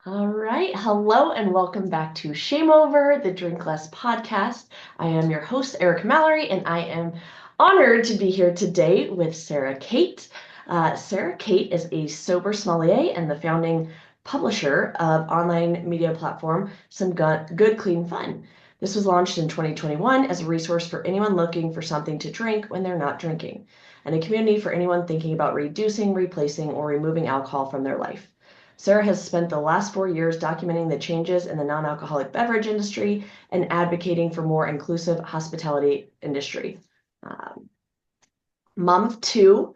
All right. Hello and welcome back to ShameOver, the Drink Less podcast. I am your host, Erica Mallory, and I am honored to be here today with Sarah Kate. Sarah Kate is a sober sommelier and the founding publisher of online media platform Some Good Clean Fun. This was launched in 2021 as a resource for anyone looking for something to drink when they're not drinking, and a community for anyone thinking about reducing, replacing, or removing alcohol from their life. Sarah has spent the last 4 years documenting the changes in the non-alcoholic beverage industry and advocating for more inclusive hospitality industry. Um, Mom of two,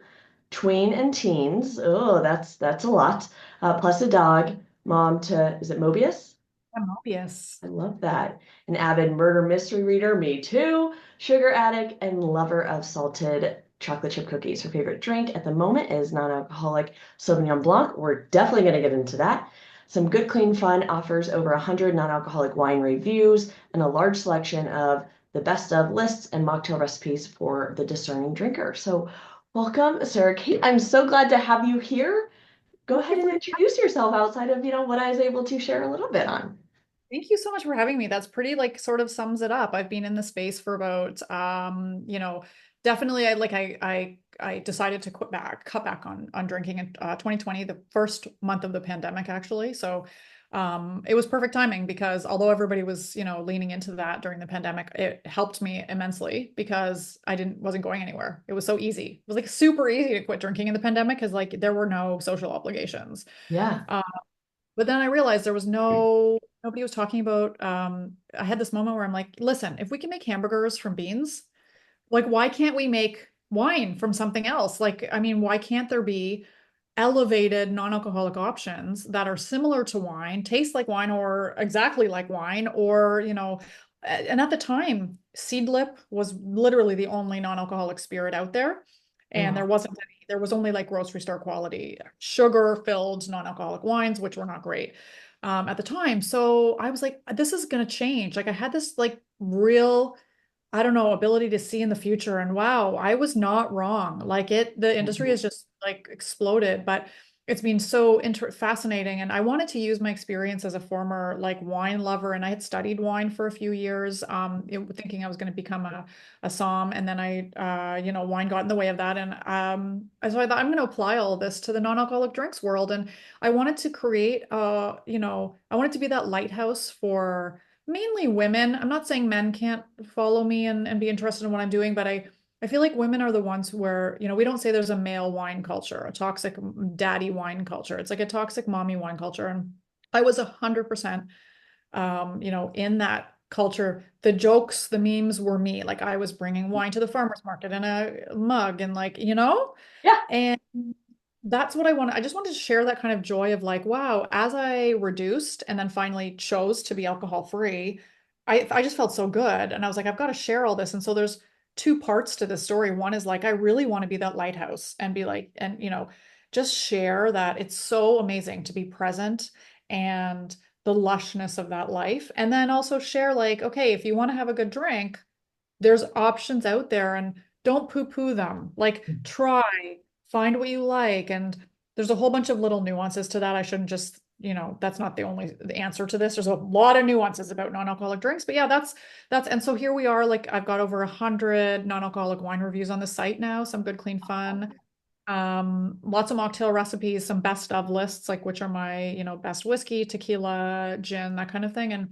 tween and teens. Oh, that's a lot. Plus a dog. Mom to, is it Mobius? Yes. I love that. An avid murder mystery reader, me too. Sugar addict and lover of salted chocolate chip cookies. Her favorite drink at the moment is non-alcoholic Sauvignon Blanc. We're definitely going to get into that. Some Good Clean Fun offers over 100 non-alcoholic wine reviews and a large selection of the best of lists and mocktail recipes for the discerning drinker. So welcome, Sarah Kate. I'm so glad to have you here. Go Thank ahead you and for introduce yourself outside of, what I was able to share a little bit on. Thank you so much for having me. That's pretty like sort of sums it up. I've been in the space for about definitely I decided to cut back on drinking in 2020, the first month of the pandemic actually. So it was perfect timing because although everybody was, leaning into that during the pandemic, it helped me immensely because I didn't wasn't going anywhere. It was so easy. It was like super easy to quit drinking in the pandemic because like there were no social obligations. Yeah. Um, But then I realized there was nobody was talking about I had this moment where I'm like, listen, if we can make hamburgers from beans, like why can't we make wine from something else? Like, I mean, why can't there be elevated non-alcoholic options that are similar to wine, taste like wine or exactly like wine, or, and at the time, Seedlip was literally the only non-alcoholic spirit out there. And Wow. there was only like grocery store quality sugar-filled non-alcoholic wines, which were not great at the time. So I was like, this is going to change. Like I had this like real I don't know, ability to see in the future. And wow, I was not wrong. The industry Mhm. has just like exploded, but it's been so fascinating. And I wanted to use my experience as a former like wine lover, and I had studied wine for a few years, thinking I was going to become a somm. And then wine got in the way of that. And so I thought I'm going to apply all of this to the non-alcoholic drinks world. And I wanted to create, I wanted to be that lighthouse for mainly women. I'm not saying men can't follow me and be interested in what I'm doing, but I feel like women are the ones where, we don't say there's a male wine culture, a toxic daddy wine culture. It's like a toxic mommy wine culture. And I was 100%, in that culture. The jokes, the memes were me. Like I was bringing wine to the farmer's market in a mug and Yeah. and that's what I want. I just wanted to share that kind of joy of like, wow, as I reduced and then finally chose to be alcohol free, I just felt so good. And I was like, I've got to share all this. And so there's two parts to the story. One is like, I really want to be that lighthouse and be like, and just share that it's so amazing to be present and the lushness of that life. And then also share like, okay, if you want to have a good drink, there's options out there and don't poo-poo them. Like try, find what you like. And there's a whole bunch of little nuances to that. I shouldn't just, that's not the answer to this. There's a lot of nuances about non-alcoholic drinks. But yeah, and so here we are. Like I've got over 100 non-alcoholic wine reviews on the site now, some good, clean fun. Lots of mocktail recipes, some best of lists, like which are my, best whiskey, tequila, gin, that kind of thing. And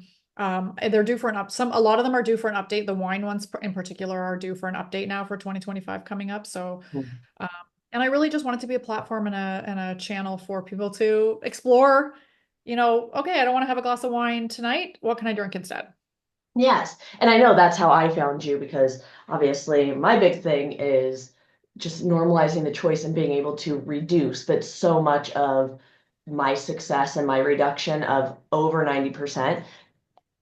they're due for a lot of them are due for an update. The wine ones in particular are due for an update now for 2025 coming up. So, um, and I really just want it to be a platform and a channel for people to explore, okay, I don't want to have a glass of wine tonight. What can I drink instead? Yes. And I know that's how I found you because obviously my big thing is just normalizing the choice and being able to reduce. But so much of my success and my reduction of over 90%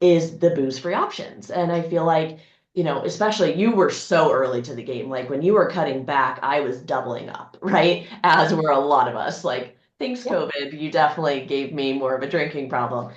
is the booze-free options. And I feel like, especially you were so early to the game. Like when you were cutting back, I was doubling up, right? As were a lot of us. Like, thanks, Yeah. COVID, you definitely gave me more of a drinking problem.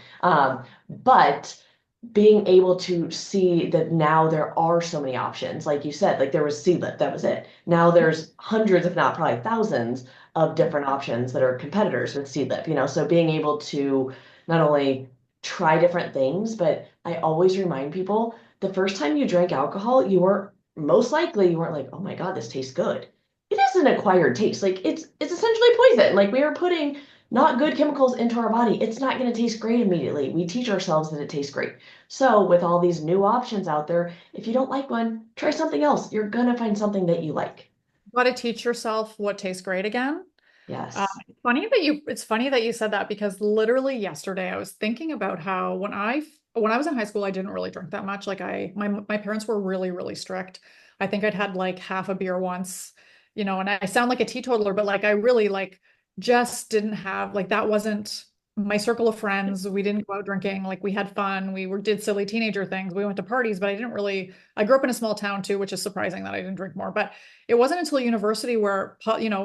But being able to see that now there are so many options, like you said, like there was Seedlip, that was it. Now there's hundreds, if not probably thousands, of different options that are competitors with Seedlip, so being able to not only try different things, but I always remind people the first time you drank alcohol, you were most likely you weren't like, oh my God, this tastes good. It is an acquired taste. Like it's essentially poison. Like we are putting not good chemicals into our body. It's not going to taste great immediately. We teach ourselves that it tastes great. So with all these new options out there, if you don't like one, try something else. You're gonna find something that you like. Got to teach yourself what tastes great again. Yes. It's funny that you said that because literally yesterday I was thinking about how when I was in high school, I didn't really drink that much. Like my parents were really, really strict. I think I'd had like half a beer once, and I sound like a teetotaler, but like I really like just didn't have like that wasn't my circle of friends. We didn't go out drinking. Like we had fun. Did silly teenager things. We went to parties, but I grew up in a small town too, which is surprising that I didn't drink more. But it wasn't until university where,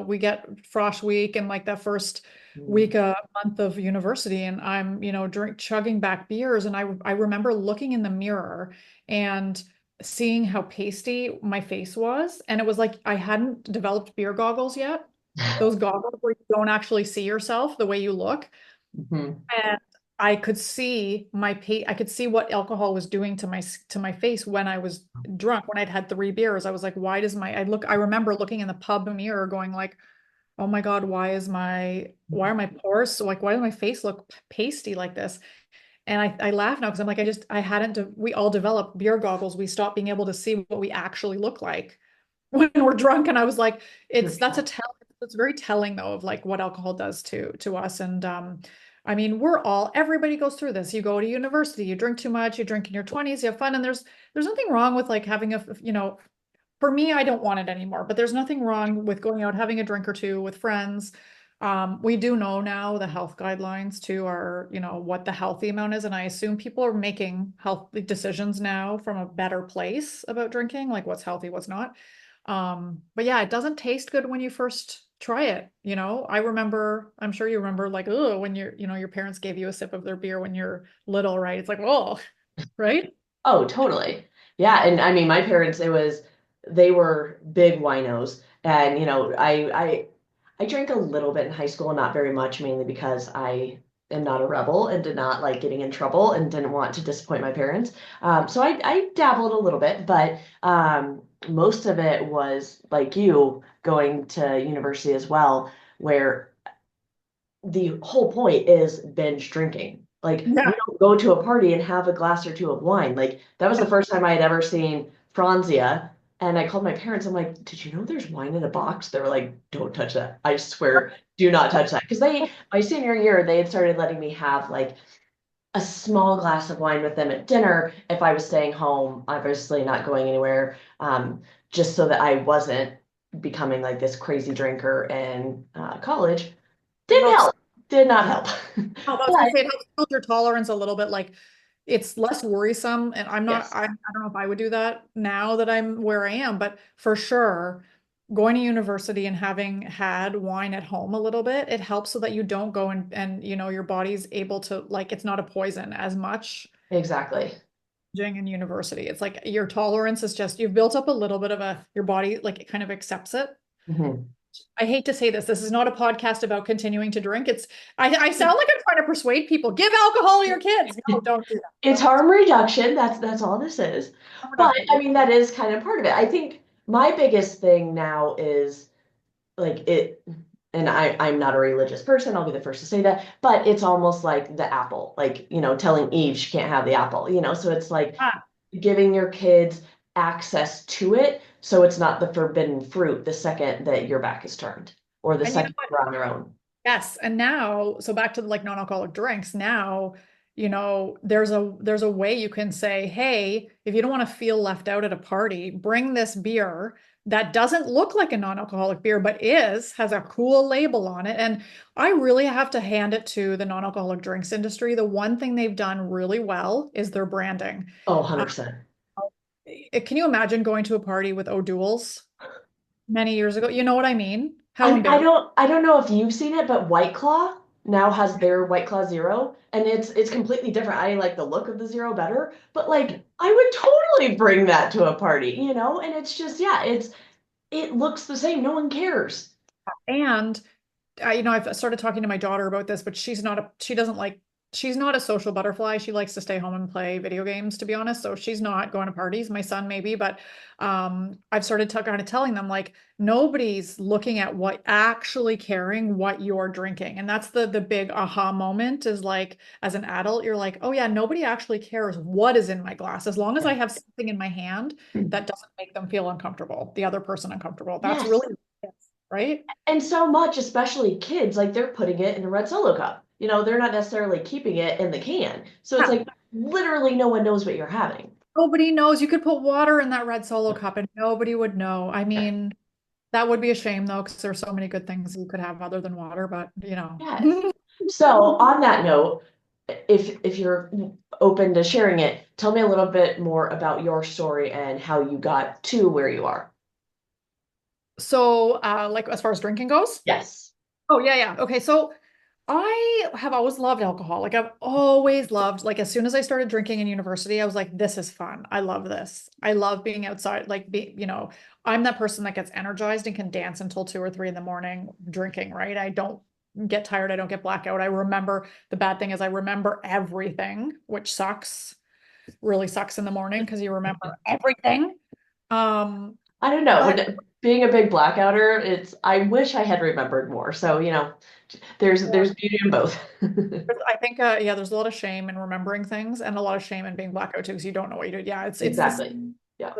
we get frosh week and like that first Mm. week, a month of university, and I'm, chugging back beers. And I remember looking in the mirror and seeing how pasty my face was. And it was like I hadn't developed beer goggles yet. Those goggles where you don't actually see yourself the way you look. Mhm. And I could see what alcohol was doing to my face when I was drunk, when I'd had 3 beers. I was like, why does I remember looking in the pub mirror going like, oh my God, why are my pores so like, why does my face look pasty like this? And I laugh now because I'm like, I hadn't, we all developed beer goggles. We stopped being able to see what we actually look like when we're drunk. And I was like, it's very telling though of like what alcohol does to us. And I mean, everybody goes through this. You go to university, you drink too much, you drink in your 20s, you have fun, and there's nothing wrong with like having for me, I don't want it anymore, but there's nothing wrong with going out, having a drink or two with friends. We do know now the health guidelines too are, what the healthy amount is. And I assume people are making healthy decisions now from a better place about drinking, like what's healthy, what's not. But yeah, it doesn't taste good when you first try it. I'm sure you remember like, oh, when your parents gave you a sip of their beer when you're little, right? It's like, oh, right? Oh, totally. Yeah, and I mean, my parents, they were big winos, and I drank a little bit in high school, not very much, mainly because I am not a rebel and did not like getting in trouble and didn't want to disappoint my parents. So I dabbled a little bit, but most of it was like you going to university as well, where the whole point is binge drinking. Like Yeah. we don't go to a party and have a glass or two of wine. Like that was the first time I had ever seen Franzia. And I called my parents. I'm like, did you know there's wine in a box? They were like, don't touch that. I swear, do not touch that. Because my senior year, they had started letting me have like a small glass of wine with them at dinner if I was staying home, obviously not going anywhere, just so that I wasn't becoming like this crazy drinker in college. It Didn't helps. help. Did not help. Oh, I was But gonna say it helps build your tolerance a little bit. Like it's less worrisome. And yes, I don't know if I would do that now that I'm where I am, but for sure, going to university and having had wine at home a little bit, it helps so that you don't go and your body's able to like it's not a poison as much exactly. in university. It's like your tolerance is just you've built up a little bit of your body like it kind of accepts it. Mhm. I hate to say this. This is not a podcast about continuing to drink. I sound like I'm trying to persuade people. Give alcohol to your kids. No, don't do that. It's harm reduction. That's all this is. Harm But reduction. I mean, that is kind of part of it. I think my biggest thing now is like it, and I'm not a religious person, I'll be the first to say that, but it's almost like the apple, like, telling Eve she can't have the apple, so it's like Ah, giving your kids access to it so it's not the forbidden fruit the second that your back is turned or the and you know second what? they're on their own. Yes. And now, so back to like non-alcoholic drinks. Now, there's a way you can say, hey, if you don't want to feel left out at a party, bring this beer that doesn't look like a non-alcoholic beer, but has a cool label on it. And I really have to hand it to the non-alcoholic drinks industry. The one thing they've done really well is their branding. Oh, Uh, 100%. can you imagine going to a party with O'Doul's many years ago? You know what I mean? I How mean, I embarrassing. don't I don't know if you've seen it, but White Claw now has their White Claw Zero, and it's completely different. I like the look of the Zero better, but like I would totally bring that to a party, And it's just, yeah, it looks the same. No one cares. And I've started talking to my daughter about this, but she doesn't like she's not a social butterfly. She likes to stay home and play video games, to be honest. So she's not going to parties. My son maybe, but I've started kind of telling them like nobody's looking at what actually caring what you're drinking. And that's the big aha moment is like as an adult, you're like, oh yeah, nobody actually cares what is in my glass. As long as I have something in my hand that doesn't make them feel uncomfortable, the other person uncomfortable. That's Yes. really right. And so much, especially kids, like they're putting it in a red Solo cup. They're not necessarily keeping it in the can. So it's Yeah. like literally no one knows what you're having. Nobody knows. You could put water in that red Solo cup and nobody would know. I mean, that would be a shame though, because there's so many good things you could have other than water, but you know. Yes. So on that note, if you're open to sharing it, tell me a little bit more about your story and how you got to where you are. So, like as far as drinking goes? Yes. Oh, yeah, yeah. Okay, so I have always loved alcohol. Like I've always loved, like as soon as I started drinking in university, I was like, this is fun. I love this. I love being outside, like I'm that person that gets energized and can dance until 2 or 3 in the morning drinking, right? I don't get tired, I don't get blackout. I remember the bad thing is I remember everything, which sucks, really sucks in the morning because you remember everything. Um, I don't know. but When being a big blackouter, I wish I had remembered more. So, there's beauty in both. I think, yeah, there's a lot of shame in remembering things and a lot of shame in being blackout too, because you don't know what you did. Yeah, it's this. Exactly. Yeah.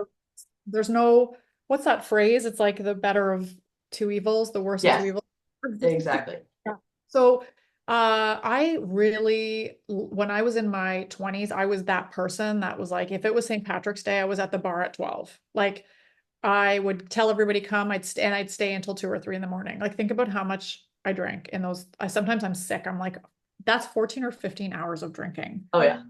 There's no, what's that phrase? It's like the better of two evils, the worst of two Yes, evils. exactly. Yeah. So, I really, when I was in my 20s, I was that person that was like, if it was St. Patrick's Day, I was at the bar at 12. Like, I would tell everybody come, and I'd stay until 2 or 3 in the morning. Like think about how much I drank in those. Sometimes I'm sick. I'm like, that's 14 or 15 hours of drinking. Oh yeah.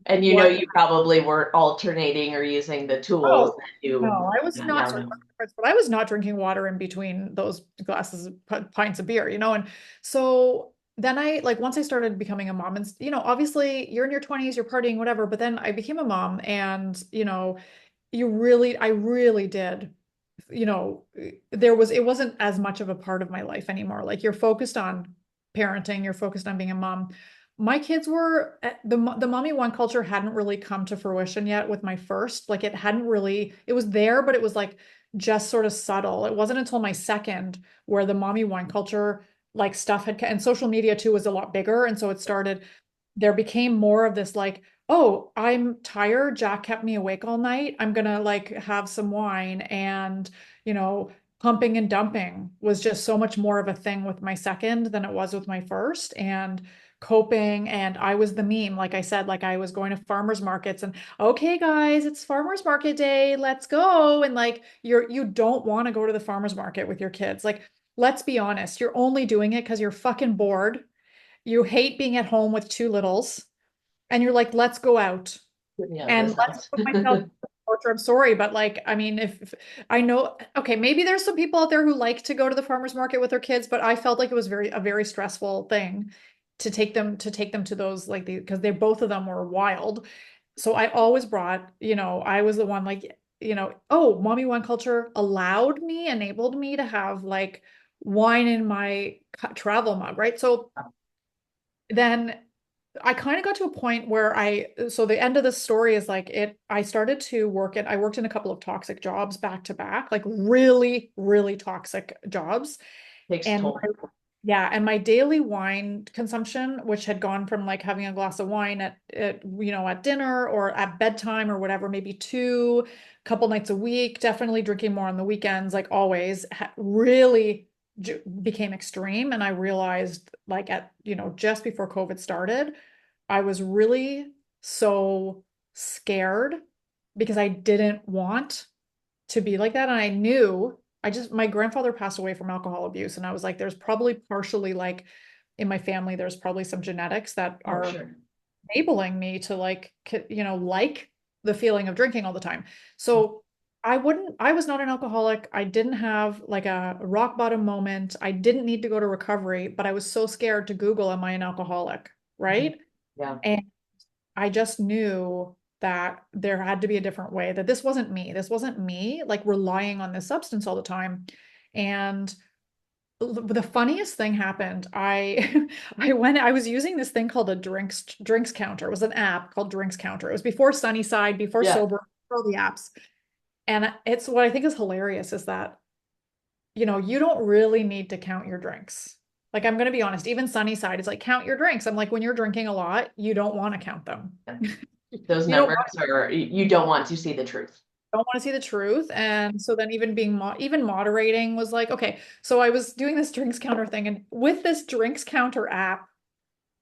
And What? you probably weren't alternating or using the tools Oh, that you no, I was not, now sorry, know. but I was not drinking water in between those glasses of pints of beer. And so then like once I started becoming a mom and, obviously you're in your 20s, you're partying, whatever, but then I became a mom and, I really did, it wasn't as much of a part of my life anymore. Like you're focused on parenting, you're focused on being a mom. My kids were the mommy one culture hadn't really come to fruition yet with my first. Like it was there, but it was like just sort of subtle. It wasn't until my second where the mommy one culture, like stuff and social media too was a lot bigger. And so there became more of this like, oh, I'm tired. Jack kept me awake all night. I'm gonna like have some wine and, you know, pumping and dumping was just so much more of a thing with my second than it was with my first. And coping, and I was the meme, like I said, like I was going to farmers markets and okay, guys, it's farmers market day, let's go. And like you don't want to go to the farmers market with your kids. Like, let's be honest, you're only doing it because you're fucking bored. You hate being at home with two littles and you're like, let's go out Get me out of and this let's house. put myself in torture. I'm sorry, but like, I mean, if I know, okay, maybe there's some people out there who like to go to the farmers market with their kids, but I felt like it was a very stressful thing to take them to those like because they both of them were wild. So I always brought, I was the one like, oh, mommy one culture enabled me to have like wine in my travel mug, right? So then I kind of got to a point where so the end of the story is like I started to I worked in a couple of toxic jobs back to back, like really, really toxic jobs. Takes a And toll. yeah, and my daily wine consumption, which had gone from like having a glass of wine at dinner or at bedtime or whatever, maybe two, couple nights a week, definitely drinking more on the weekends, like always, really became extreme. And I realized like just before COVID started, I was really so scared because I didn't want to be like that. And I knew my grandfather passed away from alcohol abuse. And I was like, there's probably partially like in my family, there's probably some genetics that Oh, are sure. enabling me to like the feeling of drinking all the time. So I was not an alcoholic. I didn't have like a rock bottom moment. I didn't need to go to recovery, but I was so scared to Google, am I an alcoholic? Mhm. Right. Yeah. And I just knew that there had to be a different way, that this wasn't me. This wasn't me like relying on this substance all the time. And the funniest thing happened. I was using this thing called a drinks counter. It was an app called Drinks Counter. It was before Sunnyside, before Yeah. Sober, all the apps. And it's what I think is hilarious is that, you don't really need to count your drinks. Like, I'm going to be honest, even Sunnyside is like, count your drinks. I'm like, when you're drinking a lot, you don't want to count them. Those You don't numbers are, you don't want to see the truth. want to see the truth. And so then even being even moderating was like, okay, so I was doing this drinks counter thing. And with this drinks counter app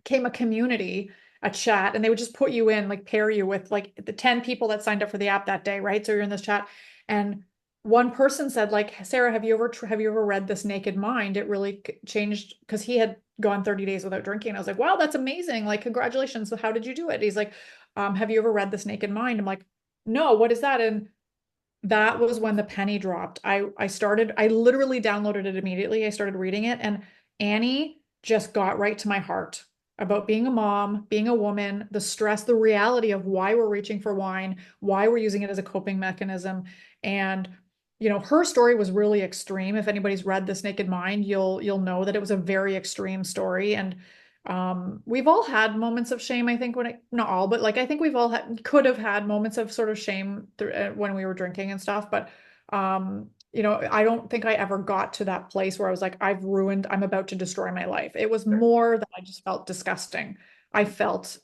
came a community, a chat, and they would just put you in, like pair you with like the 10 people that signed up for the app that day, right? So you're in this chat. And one person said, like, Sarah, have you ever read This Naked Mind? It really changed because he had gone 30 days without drinking. I was like, wow, that's amazing. Like, congratulations. So how did you do it? He's like, have you ever read This Naked Mind? I'm like, no, what is that? And that was when the penny dropped. I literally downloaded it immediately. I started reading it, and Annie just got right to my heart about being a mom, being a woman, the stress, the reality of why we're reaching for wine, why we're using it as a coping mechanism. And her story was really extreme. If anybody's read This Naked Mind, you'll know that it was a very extreme story. And we've all had moments of shame, I think, not all, but like I think we've all could have had moments of sort of shame when we were drinking and stuff. But I don't think I ever got to that place where I was like, I'm about to destroy my life. It was more that I just felt disgusting. I felt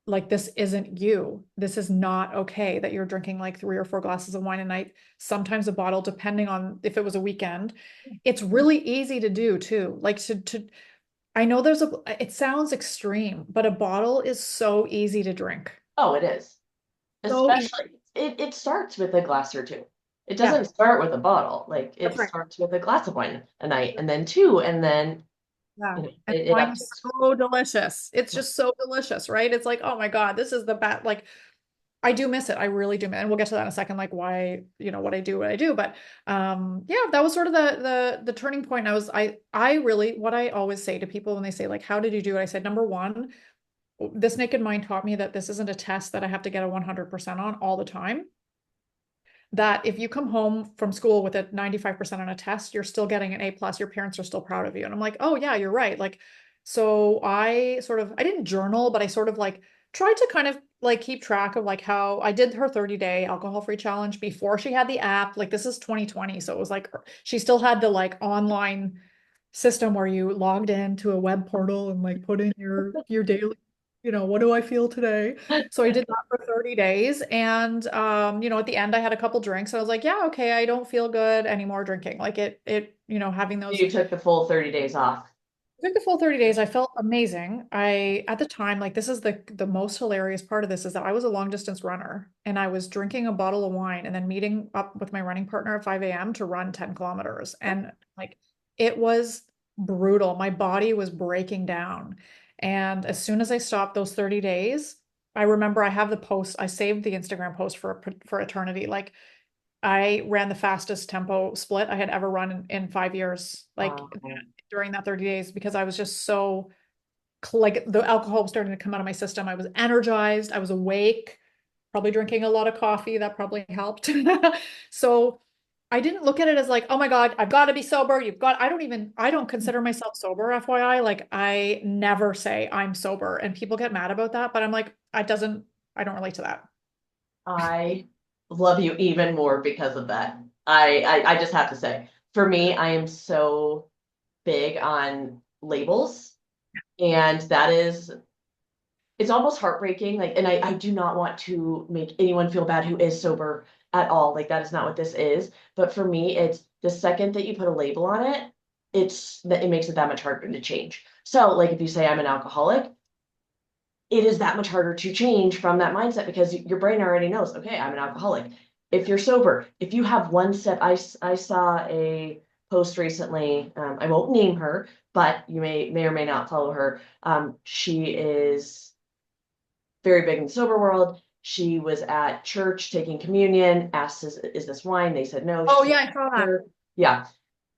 like, this isn't you. This is not okay that you're drinking like 3 or 4 glasses of wine a night, sometimes a bottle, depending on if it was a weekend. It's really easy to do too. Like I know it sounds extreme, but a bottle is so easy to drink. Oh, it is. So easy. Especially, it starts with a glass or two. It Yeah, doesn't start with a bottle. Like that's it right. starts with a glass of wine a night, and then two, and then Yeah. And it wine is uptakes. so delicious. It's just so delicious, right? It's like, oh my God, this is the best. Like, I do miss it. I really do. And we'll get to that in a second, like why, what I do. But yeah, that was sort of the turning point. I really, what I always say to people when they say, like, how did you do it? I said, number one, This Naked Mind taught me that this isn't a test that I have to get a 100% on all the time. That if you come home from school with a 95% on a test, you're still getting an A plus, your parents are still proud of you. And I'm like, oh yeah, you're right. Like, so I didn't journal, but I sort of like tried to kind of like keep track of like how I did her 30-day alcohol-free challenge before she had the app. Like, this is 2020. So it was like she still had the like online system where you logged into a web portal and like put in your daily, what do I feel today? So I did that for 30 days. And at the end I had a couple drinks. And I was like, yeah, okay, I don't feel good anymore drinking. Like having those You took the full 30 days off. took the full 30 days. I felt amazing. At the time, like, this is the most hilarious part of this is that I was a long distance runner and I was drinking a bottle of wine and then meeting up with my running partner at 5 a.m. to run 10 kilometers. And like, it was brutal. My body was breaking down. And as soon as I stopped those 30 days, I remember I have the post, I saved the Instagram post for eternity. Like, I ran the fastest tempo split I had ever run in 5 years, like Um, during that 30 days, because I was just so like the alcohol was starting to come out of my system. I was energized, I was awake, probably drinking a lot of coffee. That probably helped. So I didn't look at it as like, oh my God, I've got to be sober. I don't consider myself sober, FYI. Like, I never say I'm sober and people get mad about that, but I'm like, I don't relate to that. I love you even more because of that. I just have to say, for me, I am so big on labels, and that is it's almost heartbreaking. Like, and I do not want to make anyone feel bad who is sober at all. Like, that is not what this is. But for me, it's the second that you put a label on it, it makes it that much harder to change. So, like, if you say I'm an alcoholic, it is that much harder to change from that mindset because your brain already knows, okay, I'm an alcoholic. If you're sober, if you have one step, I saw a post recently, I won't name her, but you may or may not follow her. She is very big in the sober world. She was at church taking communion, asked, is this wine? They said no. She Oh said, yeah, I saw that. sure. Yeah,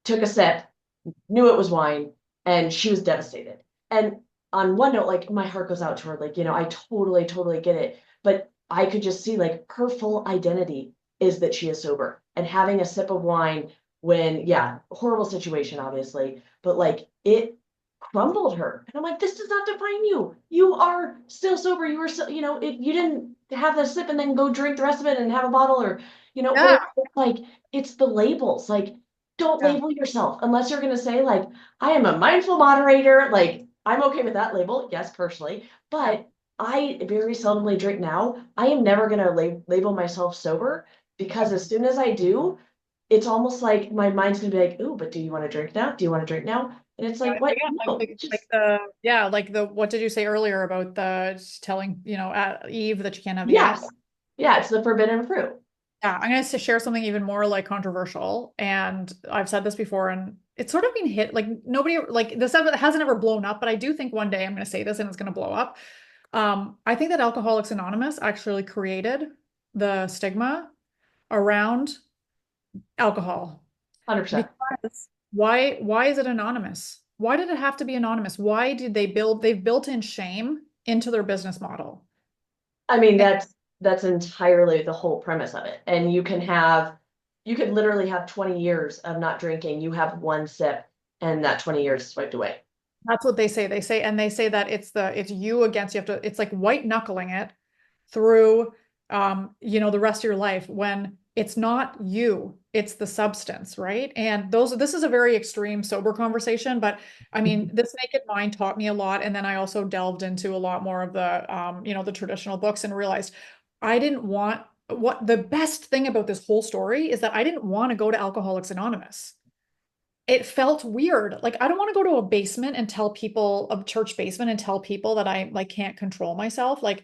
took a sip, knew it was wine, and she was devastated. And on one note, like, my heart goes out to her, like, I totally get it. But I could just see, like, her full identity is that she is sober. And having a sip of wine when, yeah, horrible situation, obviously, but like it crumbled her. And I'm like, this does not define you. You are still sober. You were still, if you didn't have the sip and then go drink the rest of it and have a bottle or, but Yeah. it's like, it's the labels. Like, don't Yeah. label yourself unless you're going to say, like, I am a mindful moderator. Like, I'm okay with that label. Yes, personally. Yeah. But I very seldomly drink now. I am never going to label myself sober because Yeah. as soon as I do, it's almost like my mind's gonna be like, ooh, but do you want to drink now? Do you want to drink now? And it's like, what? Again, No, like just the yeah, like the what did you say earlier about the telling, at Eve that you can't have the apple? yes. Yeah, it's the forbidden fruit. Yeah, I'm going to share something even more like controversial. And I've said this before, and it's sort of been hit like nobody like this hasn't ever blown up, but I do think one day I'm going to say this and it's going to blow up. I think that Alcoholics Anonymous actually created the stigma around alcohol. 100%. Because why is it anonymous? Why did it have to be anonymous? Why did they've built in shame into their business model. I mean, And that's entirely the whole premise of it. And you could literally have 20 years of not drinking. You have one sip and that 20 years is wiped away. that's what they say. They say that it's you against you have to it's like white knuckling it through the rest of your life when it's not you, it's the substance, right? And this is a very extreme sober conversation, but I mean, this Naked Mind taught me a lot. And then I also delved into a lot more of the traditional books and realized I didn't want what the best thing about this whole story is that I didn't want to go to Alcoholics Anonymous. It felt weird. Like I don't want to go to a basement and tell people a church basement and tell people that I like can't control myself. Like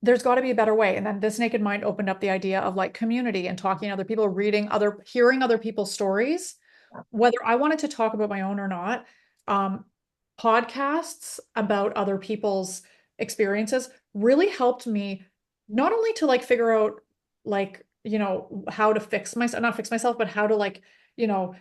there's got to be a better way. And then this Naked Mind opened up the idea of like community and talking to other people, hearing other people's stories, whether I wanted to talk about my own or not. Um, Podcasts about other people's experiences really helped me not only to like figure out like, how to fix myself, not fix myself, but how to like,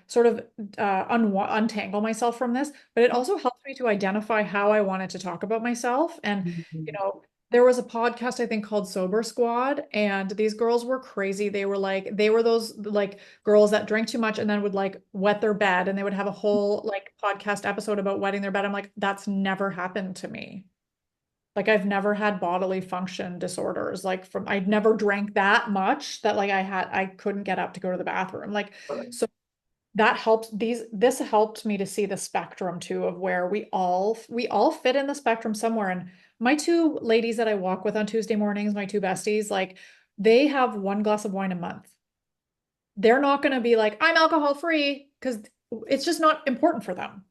sort of untangle myself from this, but it also helped me to identify how I wanted to talk about myself. And, you Mhm. know, there was a podcast I think called Sober Squad, and these girls were crazy. They were those like girls that drank too much and then would like wet their bed, and they would have a whole like podcast episode about wetting their bed. I'm like, that's never happened to me. Like I've never had bodily function disorders. I'd never drank that much that like I couldn't get up to go to the bathroom. Like so that helped this helped me to see the spectrum too of where we all fit in the spectrum somewhere. And my two ladies that I walk with on Tuesday mornings, my two besties, like they have one glass of wine a month. They're not going to be like, I'm alcohol free because it's just not important for them.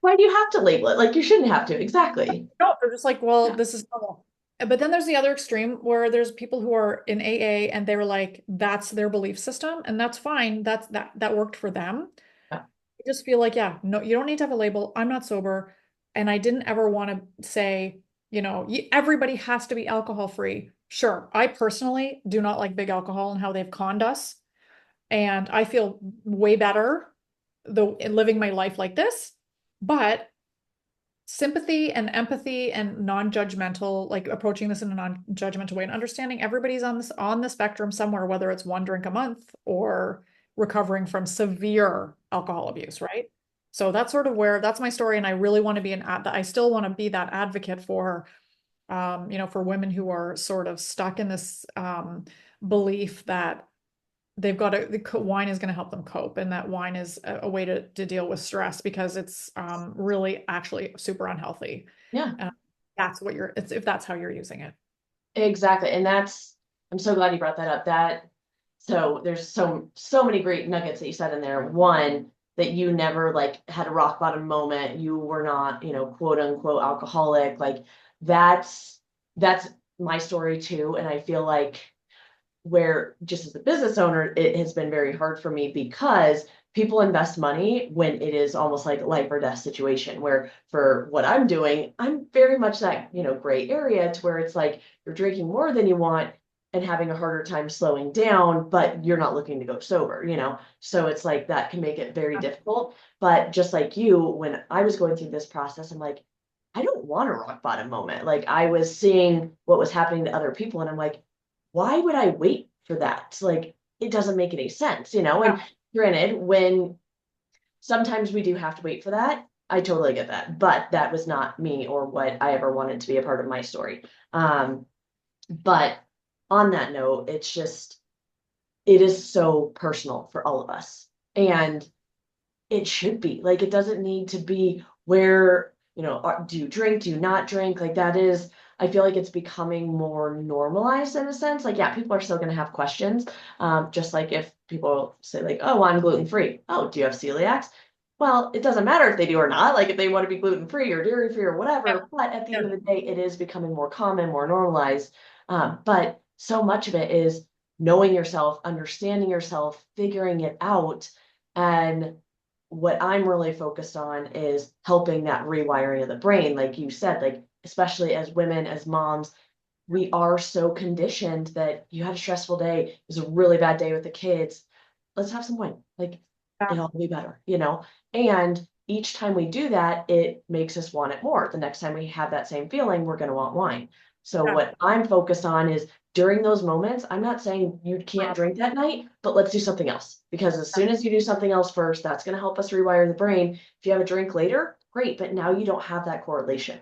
Why do you have to label it? Like, you shouldn't have to. Exactly. No, they're just like, well, Yeah. this is normal. But then there's the other extreme where there's people who are in AA and they were like, that's their belief system, and that's fine. That worked for them. Yeah. I just feel like, yeah, no, you don't need to have a label. I'm not sober. And I didn't ever want to say, everybody has to be alcohol free. Sure. I personally do not like big alcohol and how they've conned us. And I feel way better though living my life like this. But sympathy and empathy and non-judgmental, like approaching this in a non-judgmental way and understanding everybody's on the spectrum somewhere, whether it's one drink a month or recovering from severe alcohol abuse, right? So that's my story. And I really want to be I still want to be that advocate for women who are sort of stuck in this belief that they've got wine is going to help them cope, and that wine is a way to deal with stress because it's really actually super unhealthy. Yeah. Uh, if that's how you're using it. Exactly. And I'm so glad you brought that up. So there's so many great nuggets that you said in there. One, that you never like had a rock bottom moment. You were not, quote unquote alcoholic. Like that's my story too. And I feel like where just as a business owner, it has been very hard for me because people invest money when it is almost like a life or death situation where for what I'm doing, I'm very much that, gray area to where it's like you're drinking more than you want and having a harder time slowing down, but you're not looking to go sober. So it's like that can make it very difficult. But just like you, when I was going through this process, I'm like, I don't want a rock bottom moment. Like I was seeing what was happening to other people and I'm like, why would I wait for that? Like, it doesn't make any sense. And Yeah. granted, when sometimes we do have to wait for that. I totally get that, but that was not me or what I ever wanted to be a part of my story. But on that note, it is so personal for all of us. And it should be like, it doesn't need to be where, do you drink, do you not drink? Like that is, I feel like it's becoming more normalized in a sense. Like, yeah, people are still going to have questions. Just like if people say like, oh, I'm gluten free. Oh, do you have celiacs? Well, it doesn't matter if they do or not, like if they want to be gluten free or dairy free or Yeah. whatever. But at the Yeah. end of the day, it is becoming more common, more normalized. But so much of it is knowing yourself, understanding yourself, figuring it out. And what I'm really focused on is helping that rewiring of the brain. Like you said, like, especially as women, as moms, we are so conditioned that you had a stressful day, it was a really bad day with the kids. Let's have some wine. Like Yeah. it'll be better. And each time we do that, it makes us want it more. The next time we have that same feeling, we're going to want wine. So Yeah. what I'm focused on is during those moments, I'm not saying you can't drink that night, but let's do something else. Because as soon as you do something else first, that's going to help us rewire the brain. If you have a drink later, great, but now you don't have that correlation.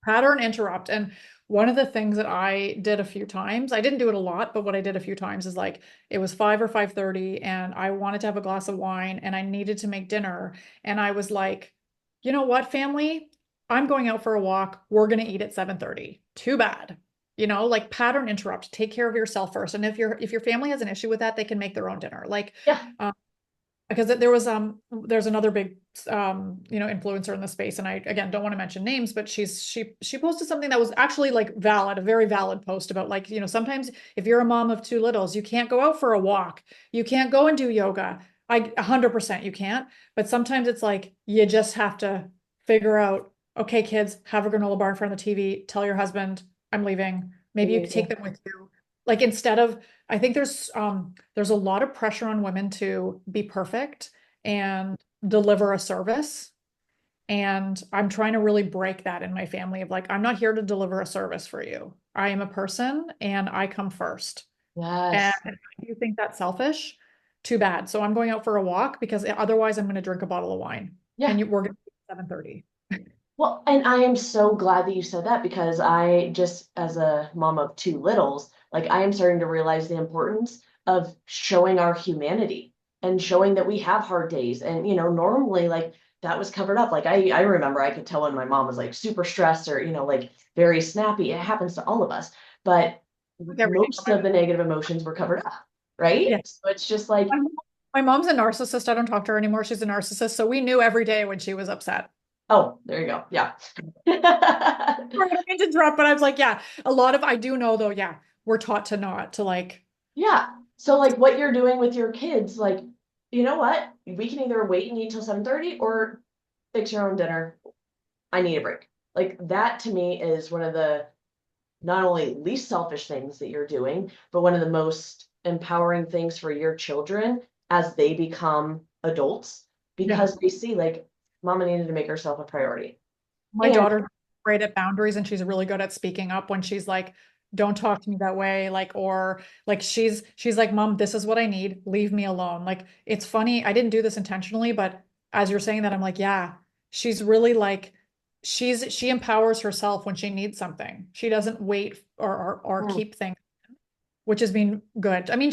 Pattern interrupt. And one of the things that I did a few times, I didn't do it a lot, but what I did a few times is like it was 5 or 5:30 and I wanted to have a glass of wine and I needed to make dinner. And I was like, you know what, family? I'm going out for a walk. We're gonna eat at 7:30. Too bad. Like pattern interrupt. Take care of yourself first. And if your family has an issue with that, they can make their own dinner. Like Yeah. because there's another big influencer in the space, and I again don't want to mention names, but she posted something that was actually like valid, a very valid post about like, sometimes if you're a mom of two littles, you can't go out for a walk, you can't go and do yoga. 100% you can't, but sometimes it's like you just have to figure out, okay, kids, have a granola bar in front of the TV, tell your husband I'm leaving, maybe you could take them with you, like instead of, I think there's a lot of pressure on women to be perfect and deliver a service. And I'm trying to really break that in my family of like, I'm not here to deliver a service for you. I am a person and I come first. And Yes. if you think that's selfish, too bad. So I'm going out for a walk because otherwise I'm going to drink a bottle of wine and Yeah. we're going to be at 7:30. Well, and I am so glad that you said that because I just, as a mom of two littles, like I am starting to realize the importance of showing our humanity and showing that we have hard days. And, normally like that was covered up. Like I remember I could tell when my mom was like super stressed or, like very snappy. It happens to all of us. But Everything from most of the negative emotions were covered up, right? yeah. So it's just like, My mom's a narcissist. I don't talk to her anymore. She's a narcissist. So we knew every day when she was upset. oh, there you go. Yeah. Sorry, I don't mean to interrupt, but I was like, yeah, I do know though, yeah, we're taught to not to like, Yeah. So like what you're doing with your kids, like, you know what? We can either wait and eat till 7:30 or fix your own dinner. I need a break. Like that to me is one of the not only least selfish things that you're doing, but one of the most empowering things for your children as they become adults yeah. because they see like mama needed to make herself a priority. My And daughter's great at boundaries and she's really good at speaking up when she's like, don't talk to me that way. Like, or like she's like, Mom, this is what I need. Leave me alone. Like, it's funny. I didn't do this intentionally, but as you're saying that, I'm like, yeah, she's really like, she empowers herself when she needs something. She doesn't wait or mm, keep things, which has been good. I mean,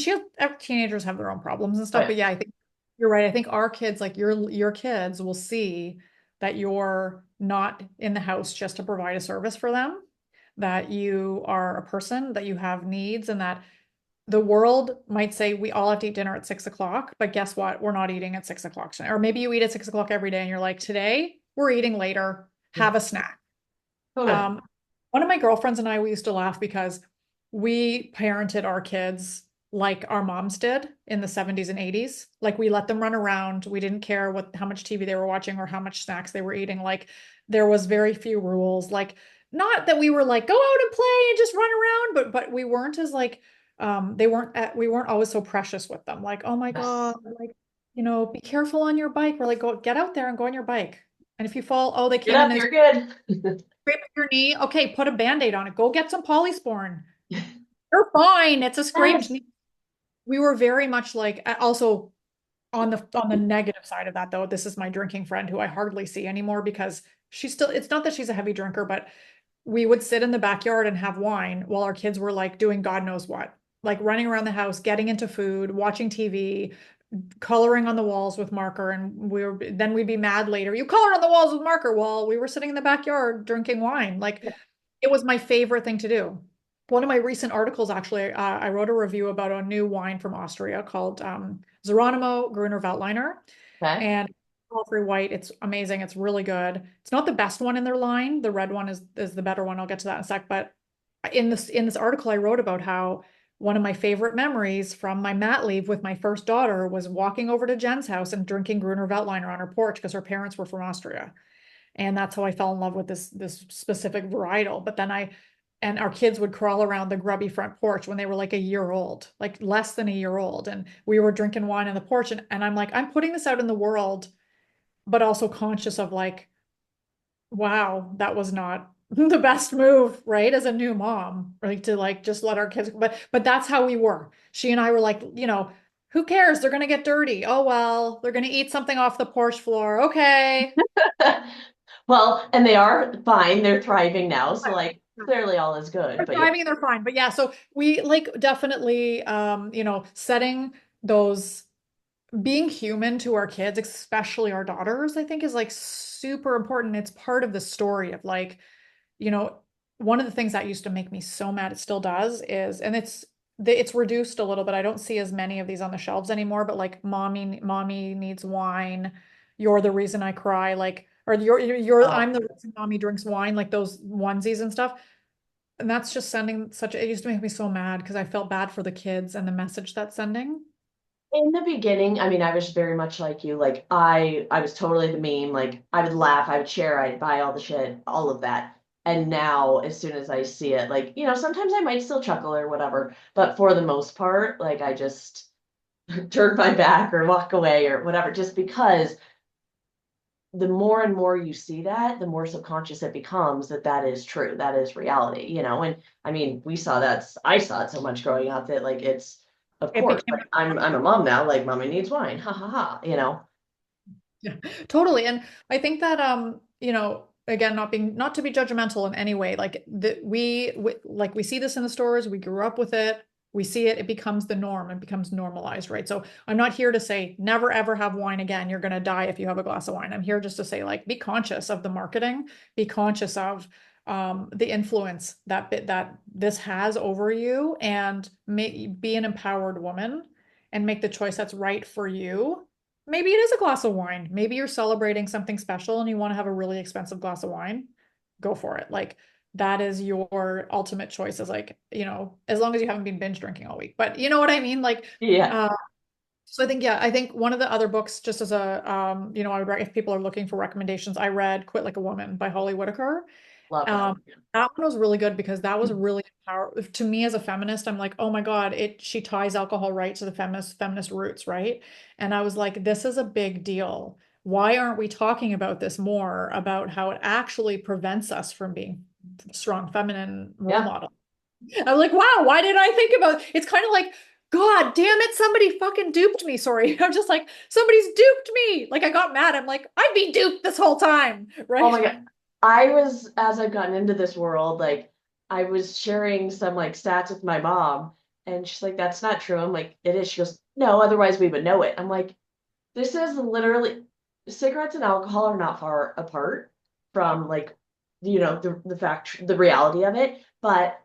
teenagers have their own problems and oh stuff, yeah, but yeah, I think you're right. I think our kids, like your kids, will see that you're not in the house just to provide a service for them, that you are a person, that you have needs, and that the world might say we all have to eat dinner at 6 o'clock, but guess what? We're not eating at 6 o'clock tonight. Or maybe you eat at 6 o'clock every day and you're like, today we're eating later, yeah, have a snack. totally. Um, one of my girlfriends and I, we used to laugh because we parented our kids like our moms did in the 70s and 80s. Like we let them run around. We didn't care how much TV they were watching or how much snacks they were eating. Like there was very few rules. Like not that we were like go out and play and just run around, but we weren't as like we weren't always so precious with them. Like, oh my God, Yes. like, be careful on your bike. We're like, go get out there and go on your bike. And if you fall, oh, they Get came in up, and you're good. scrape your knee. Okay, put a band-aid on it. Go get some polysporin. You're fine. It's a scraped Yes. knee. We were very much like, also, On the negative side of that, though, this is my drinking friend who I hardly see anymore because she's still, it's not that she's a heavy drinker, but we would sit in the backyard and have wine while our kids were like doing God knows what, like running around the house, getting into food, watching TV, coloring on the walls with marker. And then we'd be mad later. You color on the walls with marker while we were sitting in the backyard drinking wine. Like it was my favorite thing to do. One of my recent articles, actually, I wrote a review about a new wine from Austria called Geronimo Gruner Veltliner, Okay. and all-free white. It's amazing. It's really good. It's not the best one in their line. The red one is the better one. I'll get to that in a sec. But in this article, I wrote about how one of my favorite memories from my mat leave with my first daughter was walking over to Jen's house and drinking Gruner Veltliner on her porch because her parents were from Austria. And that's how I fell in love with this specific varietal. But then and our kids would crawl around the grubby front porch when they were like a year old, like less than a year old. And we were drinking wine on the porch. And I'm like, I'm putting this out in the world, but also conscious of like, wow, that was not the best move, right? As a new mom, like to like just let our kids, but that's how we were. She and I were like, who cares? They're gonna get dirty. Oh well, they're gonna eat something off the porch floor. Okay. Well, and they are fine. They're thriving now. So like clearly all is good. They're But yeah. thriving, they're fine. But yeah, so we like definitely setting those being human to our kids, especially our daughters, I think is like super important. It's part of the story of like, you know, one of the things that used to make me so mad, it still does, is, and it's reduced a little bit. I don't see as many of these on the shelves anymore, but like mommy needs wine. You're the reason I cry, like, or Oh, I'm the reason mommy drinks wine, like those onesies and stuff. And that's just sending such, it used to make me so mad because I felt bad for the kids and the message that's sending. in the beginning, I mean, I was very much like you. Like I was totally the meme. Like I would laugh, I would share, I'd buy all the shit, all of that. And now, as soon as I see it, like, sometimes I might still chuckle or whatever, but for the most part, like I just turn my back or walk away or whatever, just because the more and more you see that, the more subconscious it becomes that that is true, that is reality. And I mean, I saw it so much growing up that like it's, of It course, became like I'm a mom now, like mommy needs wine, ha ha ha. Yeah, totally. And I think that again, not to be judgmental in any way, like that we see this in the stores, we grew up with it, we see it, it becomes the norm and becomes normalized, right? So I'm not here to say never ever have wine again. You're gonna die if you have a glass of wine. I'm here just to say like be conscious of the marketing, be conscious of the influence that this has over you, and be an empowered woman and make the choice that's right for you. Maybe it is a glass of wine. Maybe you're celebrating something special and you want to have a really expensive glass of wine. Go for it. Like that is your ultimate choice, is like, as long as you haven't been binge drinking all week. But you know what I mean? Like, Yeah, uh, so I think one of the other books, just as if people are looking for recommendations, I read Quit Like a Woman by Holly Whitaker. love that. Um, that one was really good because that was really powerful to me as a feminist. I'm like, oh my God, she ties alcohol right to the feminist roots, right? And I was like, this is a big deal. Why aren't we talking about this more, about how it actually prevents us from being strong feminine role Yeah. model? I'm like, wow, why did I think about it? It's kind of like, God damn it, somebody fucking duped me. Sorry. I'm just like, somebody's duped me. Like I got mad. I'm like, I've been duped this whole time, Oh right? my God. As I've gotten into this world, like I was sharing some like stats with my mom, and she's like, that's not true. I'm like, it is. She goes, no, otherwise we would know it. I'm like, this is literally, cigarettes and alcohol are not far apart from like, the reality of it. But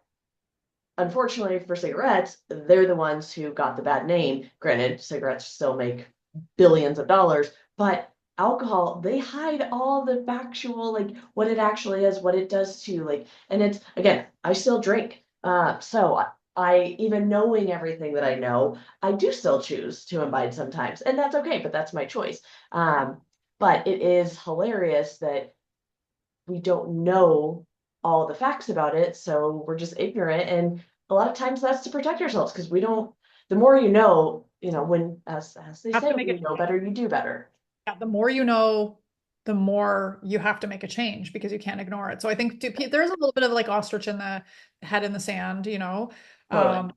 unfortunately for cigarettes, they're the ones who got the bad name. Granted, cigarettes still make billions of dollars, but alcohol, they hide all the factual, like what it actually is, what it does to you. Like, and it's, again, I still drink. So even knowing everything that I know, I do still choose to imbibe sometimes, and that's okay, but that's my choice. But it is hilarious that we don't know all the facts about it, so we're just ignorant. And a lot of times that's to protect ourselves because we don't, the more when as they Have say, to make when it. you know better, you do better. Yeah, the more you know, the more you have to make a change because you can't ignore it. So I think there's a little bit of like ostrich in the head in the sand. Totally. Um,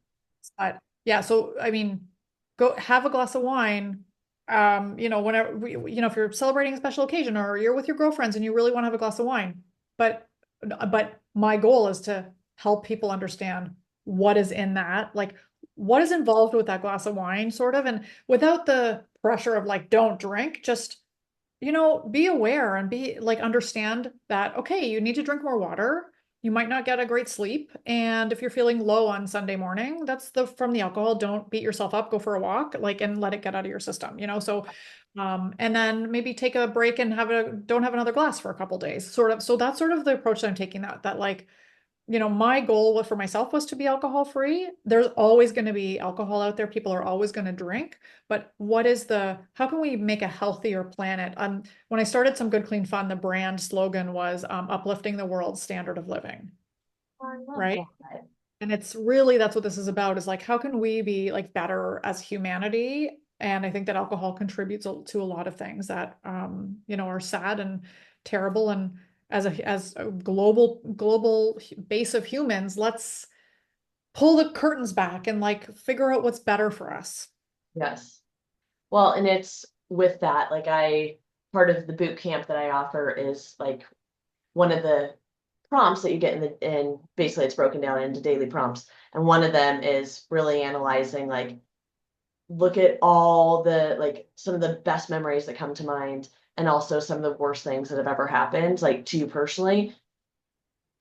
but yeah, so I mean, go have a glass of wine, whenever if you're celebrating a special occasion or you're with your girlfriends and you really want to have a glass of wine. But my goal is to help people understand what is in that, like what is involved with that glass of wine, sort of, and without the pressure of like, don't drink, just be aware and be like, understand that, okay, you need to drink more water. You might not get a great sleep. And if you're feeling low on Sunday morning, that's from the alcohol. Don't beat yourself up, go for a walk, like, and let it get out of your system. So, and then maybe take a break and don't have another glass for a couple days, sort of. So that's sort of the approach that I'm taking, that like, my goal for myself was to be alcohol free. There's always going to be alcohol out there. People are always going to drink. But how can we make a healthier planet? When I started Some Good Clean Fun, the brand slogan was uplifting the world's standard of living, I love right? that. And it's really, that's what this is about, is like, how can we be like better as humanity? And I think that alcohol contributes to a lot of things that, are sad and terrible. And as a global base of humans, let's pull the curtains back and like figure out what's better for us. Yes. Well, and it's with that, like part of the boot camp that I offer is like one of the prompts that you get in basically it's broken down into daily prompts. And one of them is really analyzing, like, look at all the, like, some of the best memories that come to mind and also some of the worst things that have ever happened, like to you personally.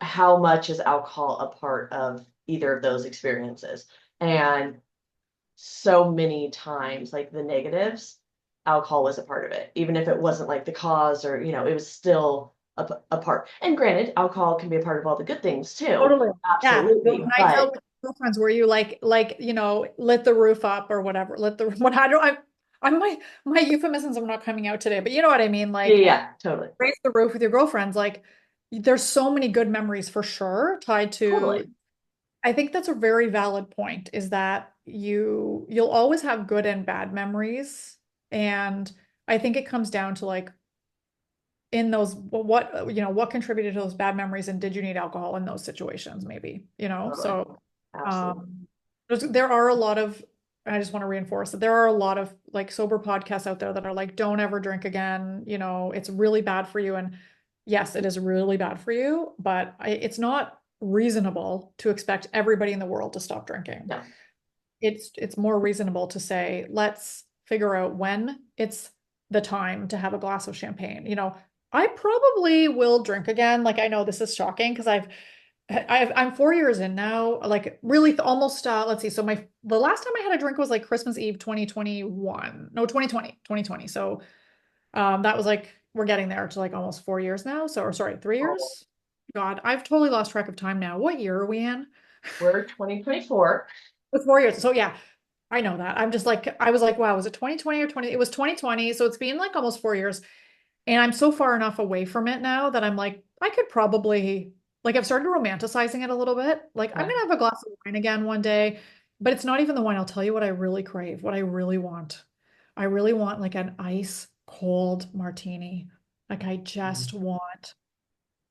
How much is alcohol a part of either of those experiences? And so many times, like the negatives, alcohol was a part of it, even if it wasn't like the cause, or it was still a part. And granted, alcohol can be a part of all the good things too, Totally. Yeah. Those absolutely. nights But out with girlfriends where you lit the roof up or whatever. What I don't I'm my euphemisms are not coming out today, but you know what I mean? yeah, Like, yeah, totally, raise the roof with your girlfriends. Like, there's so many good memories for sure tied to. totally, I think that's a very valid point, is that you'll always have good and bad memories. And I think it comes down to like, in those, what contributed to those bad memories, and did you need alcohol in those situations, maybe. totally, So absolutely, um there are a lot of, I just want to reinforce that there are a lot of like sober podcasts out there that are like, don't ever drink again, it's really bad for you. And yes, it is really bad for you, but it's not reasonable to expect everybody in the world to stop drinking. no, It's more reasonable to say, let's figure out when it's the time to have a glass of champagne. I probably will drink again. Like, I know this is shocking because I'm 4 years in now, like really almost, let's see. So the last time I had a drink was like Christmas Eve 2021. No, 2020. So that was like, we're getting there to like almost 4 years now. So, or sorry, 3 years. God, I've totally lost track of time now. What year are we in? we're 2024. With 4 years. So yeah, I know that. I'm just like, I was like, wow, was it 2020 or 20? It was 2020. So it's been like almost 4 years. And I'm so far enough away from it now that I'm like, I could probably, like, I've started romanticizing it a little bit. Like, I'm Yeah. gonna have a glass of wine again one day, but it's not even the wine. I'll tell you what I really crave, what I really want. I really want like an ice cold martini. Like, I just want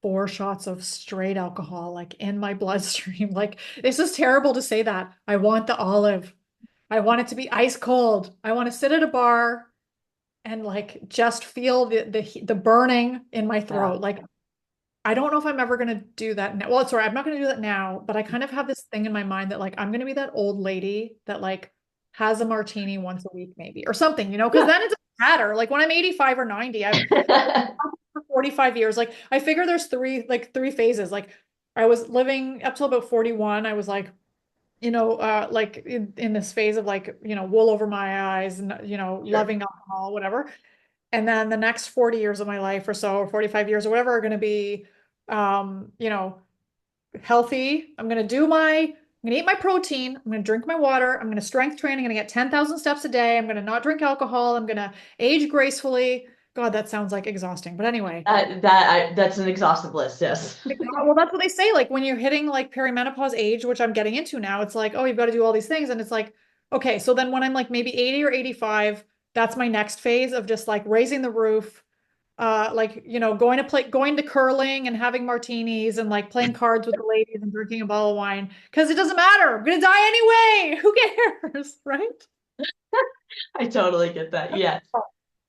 4 shots of straight alcohol, like in my bloodstream. Like, this is terrible to say that. I want the olive. I want it to be ice cold. I want to sit at a bar and like just feel the burning in my Yeah. throat. Like, I don't know if I'm ever gonna do that now. Well, sorry, I'm not gonna do that now, but I kind of have this thing in my mind that like, I'm gonna be that old lady that like has a martini once a week, maybe, or something, because Yeah. then it doesn't matter. Like, when I'm 85 or 90, I've for 45 years. Like, I figure there's three phases. Like, I was living up till about 41. I was like, like in this phase of like, wool over my eyes and, Sure. loving alcohol, whatever. And then the next 40 years of my life or so, or 45 years or whatever, are going to be, um, you know, healthy. I'm going to eat my protein. I'm going to drink my water. I'm going to strength train. I'm going to get 10,000 steps a day. I'm going to not drink alcohol. I'm going to age gracefully. God, that sounds like exhausting. But anyway, That's an exhaustive list. Yes. well, that's what they say. Like, when you're hitting like perimenopause age, which I'm getting into now, it's like, oh, you've got to do all these things. And it's like, okay, so then when I'm like maybe 80 or 85, that's my next phase of just like raising the roof, like, going to curling and having martinis and like playing cards with the ladies and drinking a bottle of wine. Because it doesn't matter. I'm gonna die anyway. Who cares? Right? I totally get that. Yes.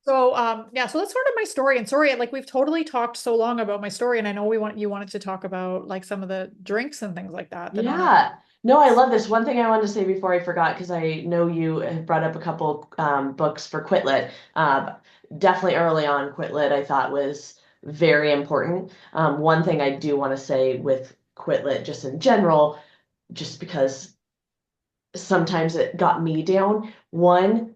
So yeah, so that's sort of my story. And sorry, like we've totally talked so long about my story, and I know you wanted to talk about like some of the drinks and things like that, the non-alcoholic. Yeah. No, I love this. One thing I wanted to say before I forgot, because I know you have brought up a couple books for QuitLit. Definitely early on, QuitLit I thought was very important. One thing I do want to say with QuitLit, just in general, just because sometimes it got me down. One,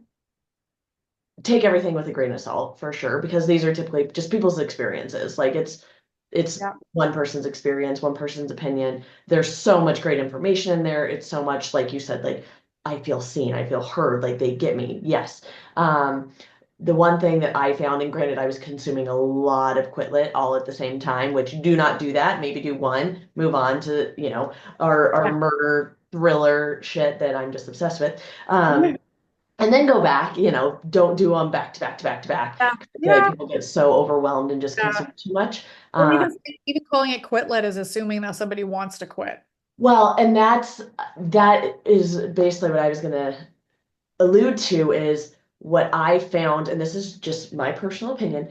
take everything with a grain of salt for sure, because these are typically just people's experiences. Like it's Yeah. one person's experience, one person's opinion. There's so much great information in there. It's so much, like you said, like I feel seen, I feel heard, like they get me. Yes. The one thing that I found, and granted, I was consuming a lot of Quitlet all at the same time, which do not do that. Maybe do one, move on to, our Yeah. murder thriller shit that I'm just obsessed with. And then go back, don't do them back to back to back to back. Yeah. I feel like Yeah. people get so overwhelmed and just Yeah. consume too much. Well, Uh, even calling it quitlet is assuming that somebody wants to quit. well, and that is basically what I was gonna allude to is what I found, and this is just my personal opinion.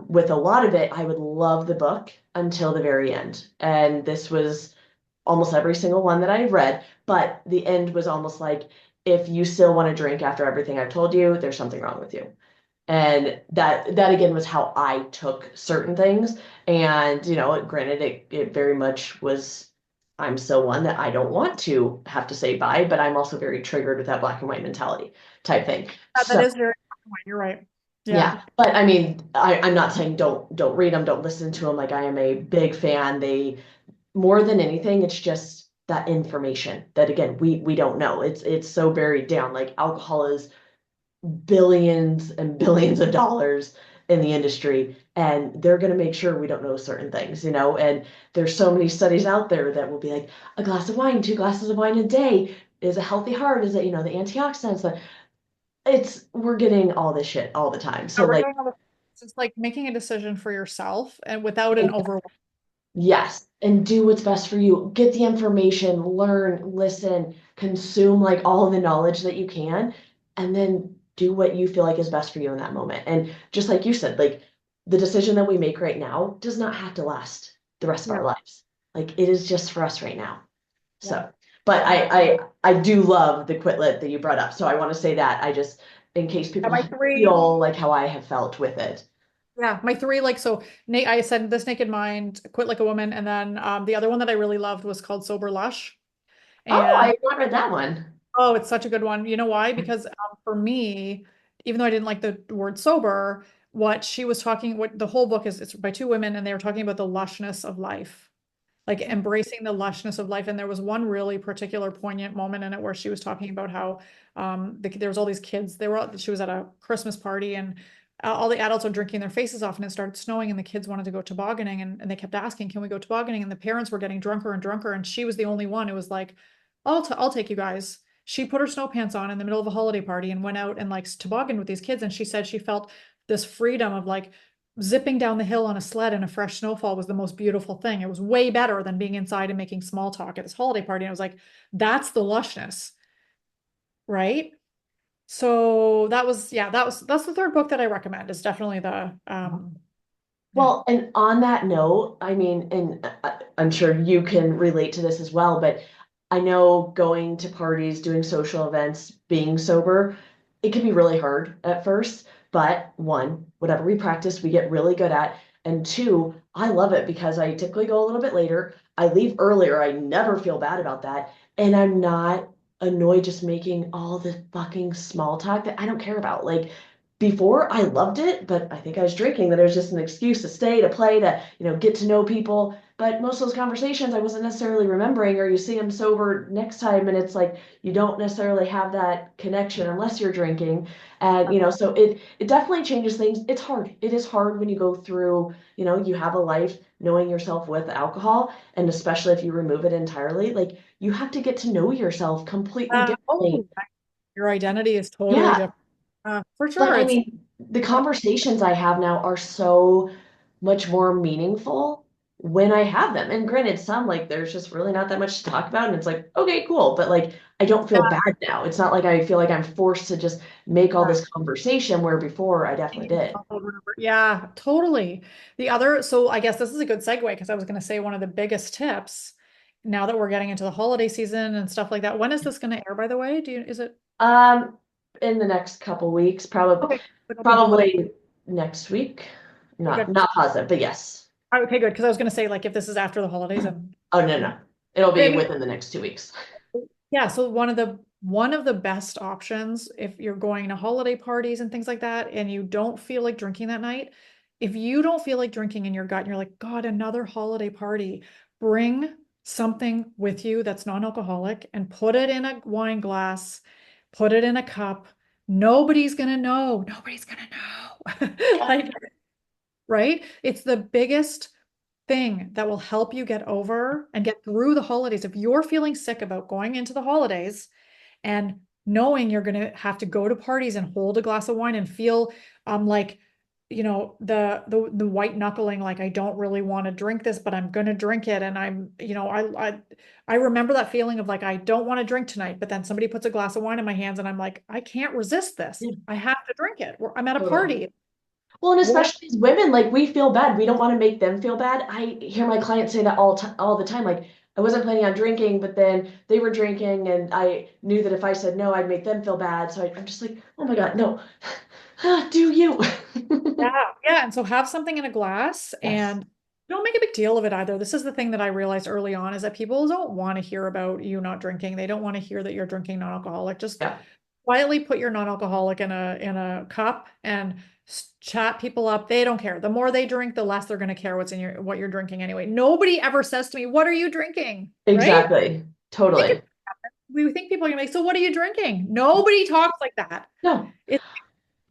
With a lot of it, I would love the book until the very end. And this was almost every single one that I've read, but the end was almost like, if you still want to drink after everything I've told you, there's something wrong with you. And that again was how I took certain things. And, granted, it very much was, I'm still one that I don't want to have to say bye, but I'm also very triggered with that black and white mentality type thing. That So is very, you're right. Yeah. yeah, but I mean, I'm not saying don't read them, don't listen to them. Like I am a big fan. They, more than anything, it's just that information that again we don't know. It's so buried down. Like alcohol is billions and billions of dollars in the industry, and they're going to make sure we don't know certain things, and there's so many studies out there that will be like a glass of wine, two glasses of wine a day is a healthy heart, is it, the antioxidants, we're getting all this shit all the time. So We're like, doing all the, it's just like making a decision for yourself and without an overwhelm. yes, and do what's best for you. Get the information, learn, listen, consume like all the knowledge that you can, and then do what you feel like is best for you in that moment. And just like you said, like the decision that we make right now does not have to last the rest of Yeah. our lives. Like it is just for us right now. Yeah. So, but I do love the Quitlet that you brought up. So I want to say that I just, in case Yeah, people my three. feel like how I have felt with it. Yeah, my three, like, so Nate, I said This Naked Mind, Quit Like a Woman, and then the other one that I really loved was called Sober Lush. Oh, I And have not read that one. oh, it's such a good one. You know why? Because for me, even though I didn't like the word sober, what she was talking, what the whole book is, it's by two women, and they were talking about the lushness of life, like embracing the lushness of life. And there was one really particular poignant moment in it where she was talking about how there was all these kids. She was at a Christmas party, and all the adults were drinking their faces off, and it started snowing, and the kids wanted to go tobogganing, and they kept asking, "Can we go tobogganing?" And the parents were getting drunker and drunker, and she was the only one who was like, I'll take you guys." She put her snow pants on in the middle of a holiday party and went out and like tobogganed with these kids. And she said she felt this freedom of like zipping down the hill on a sled in a fresh snowfall was the most beautiful thing. It was way better than being inside and making small talk at this holiday party. And I was like, that's the lushness, right? So that was, yeah, that's the third book that I recommend. Is definitely the yeah. Well, and on that note, I mean, and I'm sure you can relate to this as well, but I know going to parties, doing social events, being sober, it can be really hard at first. But one, whatever we practice, we get really good at. And two, I love it because I typically go a little bit later. I leave earlier. I never feel bad about that. And I'm not annoyed just making all the fucking small talk that I don't care about. Like, before I loved it, but I think I was drinking, that it was just an excuse to stay, to play, to, get to know people. But most of those conversations I wasn't necessarily remembering, or you see them sober next time, and it's like you don't necessarily have that connection unless you're drinking. And, so it definitely changes things. It's hard. It is hard when you go through, you have a life knowing yourself with alcohol, and especially if you remove it entirely, like you have to get to know yourself completely differently. Oh, your identity is totally Yeah. different. For But sure. I It's mean, the conversations I have now are so much more meaningful. when I have them. And granted, some like there's just really not that much to talk about, and it's like, okay, cool. But like I don't feel Yeah. bad now. It's not like I feel like I'm forced to just make all this conversation where before I definitely did. Over and over. Yeah, totally. The other, so I guess this is a good segue because I was going to say one of the biggest tips now that we're getting into the holiday season and stuff like that. When is this going to air, by the way? Is it? Um, in the next couple weeks, Okay, it'll be the holiday. probably next week. Okay, Not good. not positive, but yes. Okay, good. Because I was going to say, like, if this is after the holidays, and Oh no, no. It'll be okay, within the next 2 weeks. yeah, so one of the best options if you're going to holiday parties and things like that and you don't feel like drinking that night, if you don't feel like drinking in your gut and you're like, God, another holiday party, bring something with you that's non-alcoholic and put it in a wine glass, put it in a cup. Nobody's gonna know. Nobody's gonna know. Like, right? It's the biggest thing that will help you get over and get through the holidays. If you're feeling sick about going into the holidays and knowing you're going to have to go to parties and hold a glass of wine and feel like the white knuckling, like I don't really want to drink this but I'm going to drink it, and I remember that feeling of like I don't want to drink tonight, but then somebody puts a glass of wine in my hands and I'm like I can't resist this, Yeah, I have to drink it. I'm at a totally. party. Well, and What? especially as women, like we feel bad. We don't want to make them feel bad. I hear my clients say that all the time. Like I wasn't planning on drinking, but then they were drinking, and I knew that if I said no, I'd make them feel bad. So I'm just like, oh my God, no. Do you? Yeah, yeah. And so have something in a glass Yes. and don't make a big deal of it either. This is the thing that I realized early on is that people don't want to hear about you not drinking. They don't want to hear that you're drinking non-alcoholic. Just Yeah. quietly put your non-alcoholic in a cup and chat people up. They don't care. The more they drink, the less they're going to care what you're drinking anyway. Nobody ever says to me, "What are you drinking?" Right? Exactly. We think Totally. we think people are gonna be like, "So what are you drinking?" Nobody talks like that. No. It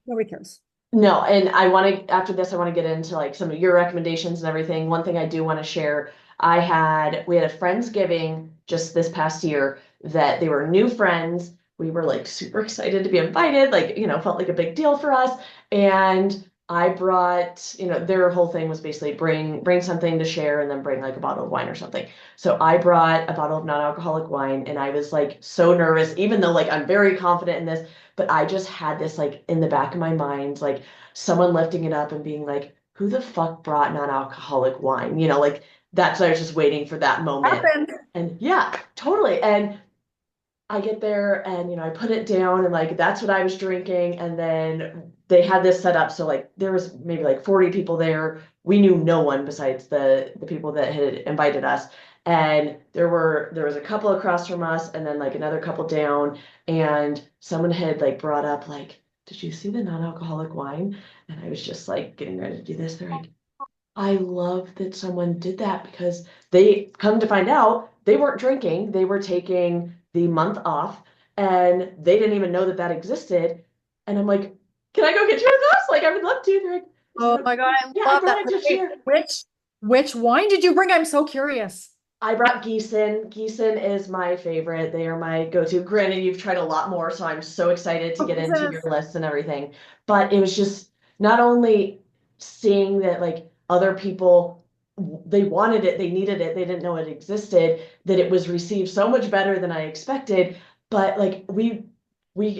Nobody cares. No, and I want to, after this, I want to get into like some of your recommendations and everything. One thing I do want to share, we had a Friendsgiving just this past year that they were new friends. We were like super excited to be invited, like, felt like a big deal for us. And I brought, their whole thing was basically bring something to share and then bring like a bottle of wine or something. So I brought a bottle of non-alcoholic wine and I was like so nervous, even though like I'm very confident in this, but I just had this like in the back of my mind, like someone lifting it up and being like, who the fuck brought non-alcoholic wine? Like that's I was just waiting for that moment. Happened. And yeah, totally. And I get there and I put it down and like that's what I was drinking. And then they had this set up. So like there was maybe like 40 people there. We knew no one besides the people that had invited us. And there was a couple across from us and then like another couple down. And someone had like brought up like, did you see the non-alcoholic wine? And I was just like getting ready to do this. They're like, I love that someone did that because they come to find out they weren't drinking. They were taking the month off and they didn't even know that that existed. And I'm like, can I go get you a glass? Like, I would love to. They're like, is it Oh my okay? God, I Yeah, I love brought that. it to Wait, share. which wine did you bring? I'm so curious. I brought Gießen. Gießen is my favorite. They are my go-to. Granted, you've tried a lot more, so I'm so excited to Oh, get into your Jesus. list and everything. But it was just not only seeing that like other people they wanted it, they needed it, they didn't know it existed, that it was received so much better than I expected. But like we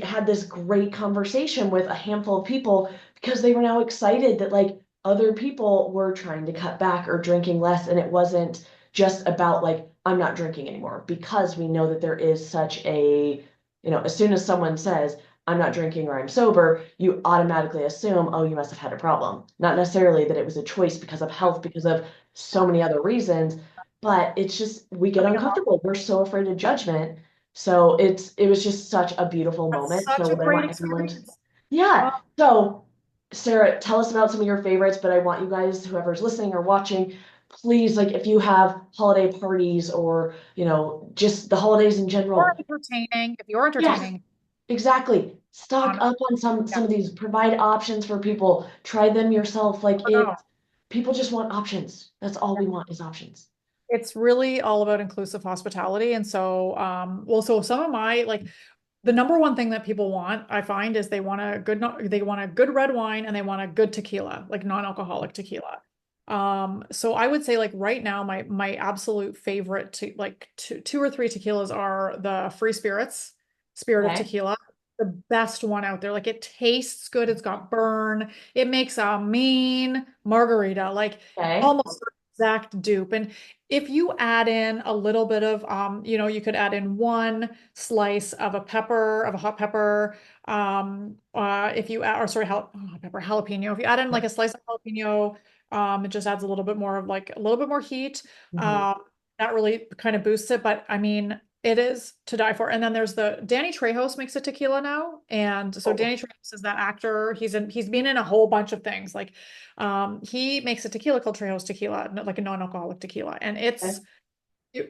had this great conversation with a handful of people because they were now excited that like other people were trying to cut back or drinking less, and it wasn't just about like I'm not drinking anymore because we know that there is such a as soon as someone says I'm not drinking or I'm sober, you automatically assume, oh, you must have had a problem. Not necessarily that it was a choice because of health, because of so many other reasons, but it's just we get Having a mom. uncomfortable. We're so afraid of judgment. So it was just such a beautiful That's moment. such So a what I great want everyone to, experience. Oh, yeah. So Sarah, tell us about some of your favorites, but I want you guys, whoever's listening or watching, please, like if you have holiday parties or, just the holidays in or general. entertaining. If you're Yes, entertaining, exactly. Stock on, up on some yeah, of these, provide options for people. Try them yourself. Like never know. people just want options. That's all Yeah. we want is options. It's really all about inclusive hospitality. And so, well, so some of my like the number one thing that people want, I find, is they want a good red wine and they want a good tequila, like non-alcoholic tequila. So I would say like right now, my absolute favorite to like two or three tequilas are the Free Spirits, Spirit of Okay. Tequila, the best one out there. Like it tastes good. It's got burn. It makes a mean margarita, like Okay. almost exact dupe. And if you add in a little bit of, you could add in one slice of a hot pepper. If you add, or sorry, pepper, jalapeno. If you add in like a slice of jalapeno. It just adds a little bit more of like a little bit more heat. Mhm. Um, that really kind of boosts it, but I mean, it is to die for. And then there's the Danny Trejos makes a tequila now. And so Oh, Danny Trejos is that actor. He's been in a whole bunch of things. Like he makes a tequila called Trejos tequila, like a non-alcoholic tequila. And okay. it's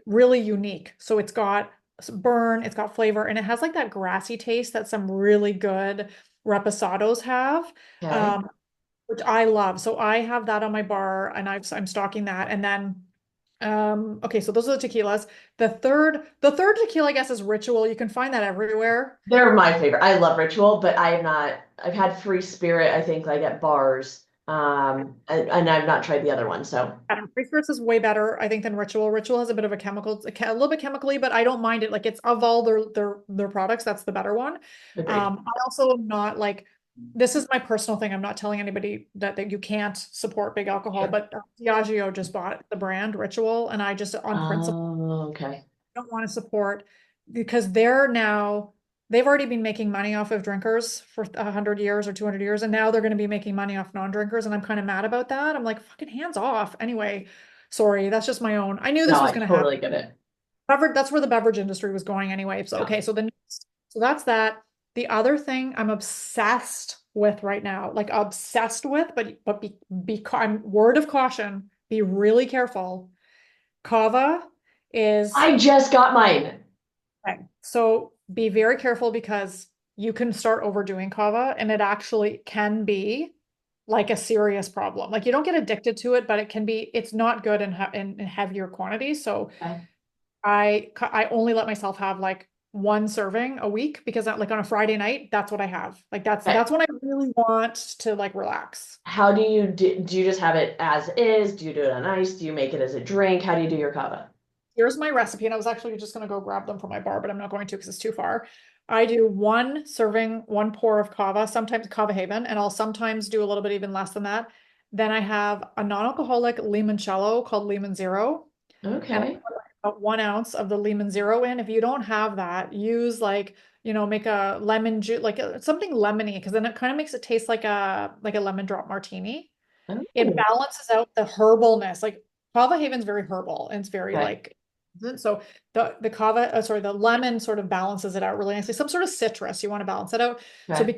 really unique. So it's got burn, it's got flavor, and it has like that grassy taste that some really good reposados have. Okay. Um, which I love. So I have that on my bar and I'm stocking that. And then okay, so those are the tequilas. The third tequila, I guess, is Ritual. You can find that everywhere. They're my favorite. I love Ritual, but I have not. I've had Free Spirit, I think, like at bars. And I've not tried the other one. So Free Spirits is way better, I think, than Ritual. Ritual has a bit of a chemical, a little bit chemically, but I don't mind it. Like it's of all their products, that's the better one. agreed. I also am not like this is my personal thing. I'm not telling anybody that you can't support big alcohol, Sure. but Diageo just bought the brand Ritual, and I just on principle Oh, okay. don't want to support because they've already been making money off of drinkers for 100 years or 200 years, and now they're going to be making money off non-drinkers, and I'm kind of mad about that. I'm like, fucking hands off. Anyway, sorry, that's just my own. I knew No, this was I going to happen. totally get it. That's where the beverage industry was going anyway. So Yeah. okay, so that's that. The other thing I'm obsessed with right now, like obsessed with, but I'm word of caution, be really careful. Kava is I just got mine. Okay. So be very careful because you can start overdoing kava and it actually can be like a serious problem. Like you don't get addicted to it, but it's not good in heavier quantities. So Okay. I only let myself have like one serving a week because like on a Friday night, that's what I have. Like Okay. that's when I really want to like relax. How do you just have it as is? Do you do it on ice? Do you make it as a drink? How do you do your kava? Here's my recipe, and I was actually just going to go grab them from my bar, but I'm not going to because it's too far. I do one serving, one pour of kava, sometimes kava haven, and I'll sometimes do a little bit even less than that. Then I have a non-alcoholic limoncello called Lemon Zero, and I Okay. put like about 1 ounce of the Lemon Zero in. If you don't have that, use like, make a lemon juice, like something lemony, because then it kind of makes it taste like a lemon drop martini. It Oh, balances out the herbalness. Like Kava Haven's very herbal and it's very okay. like so the kava, sorry, the lemon sort of balances it out really nicely. Some sort of citrus, you want to balance it out. So Okay.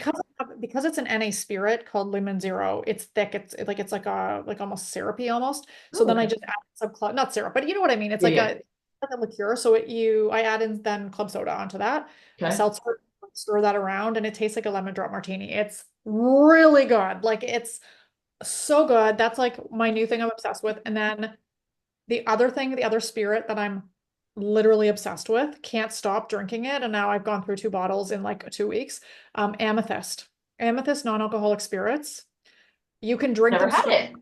because it's an NA spirit called Lemon Zero, it's thick. It's like a like almost syrupy almost. So Oh, then I okay. just add some club, not syrup, but you know what I mean. It's Yeah, yeah. like a liqueur. So I add in then club soda onto that, a Okay. seltzer, stir that around, and it tastes like a lemon drop martini. It's really good. Like it's so good. That's like my new thing I'm obsessed with. And then the other spirit that I'm literally obsessed with, can't stop drinking it. And now I've gone through 2 bottles in like 2 weeks. Amethyst. Amethyst non-alcoholic spirits. You can drink Never them had straight it.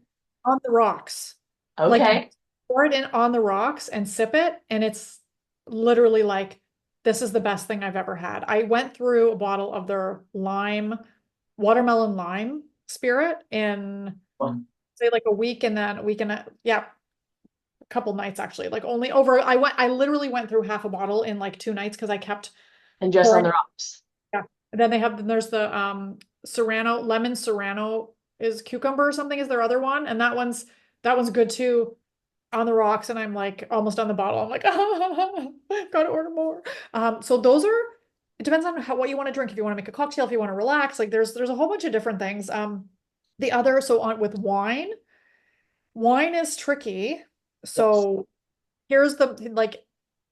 on the rocks. Like Okay. pour it in on the rocks and sip it. And it's literally like, this is the best thing I've ever had. I went through a bottle of their watermelon lime spirit in Well, say like a week and then a week and yeah, a couple nights actually. Like I literally went through half a bottle in like 2 nights because I kept and just on pouring. the rocks. Yeah. And then there's the Serrano, lemon Serrano is cucumber or something is their other one. And that one's good too on the rocks. And I'm like almost on the bottle. I'm like, I've got to order more. So it depends on what you want to drink. If you want to make a cocktail, if you want to relax, like there's a whole bunch of different things. With wine is tricky. Yes. So here's the like,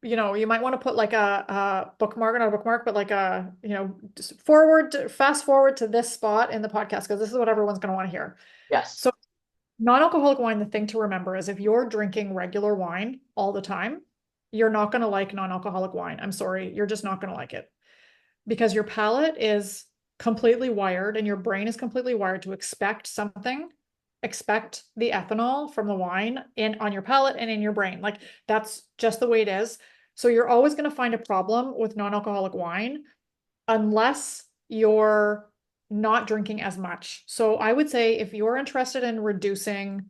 you might want to put like a bookmark, not a bookmark, but like just fast forward to this spot in the podcast because this is what everyone's going to want to hear. Yes. So non-alcoholic wine, the thing to remember is if you're drinking regular wine all the time, you're not going to like non-alcoholic wine. I'm sorry, you're just not going to like it because your palate is completely wired and your brain is completely wired to expect something expect the ethanol from the wine in on your palate and in your brain. Like that's just the way it is. So you're always going to find a problem with non-alcoholic wine unless you're not drinking as much. So I would say if you're interested in reducing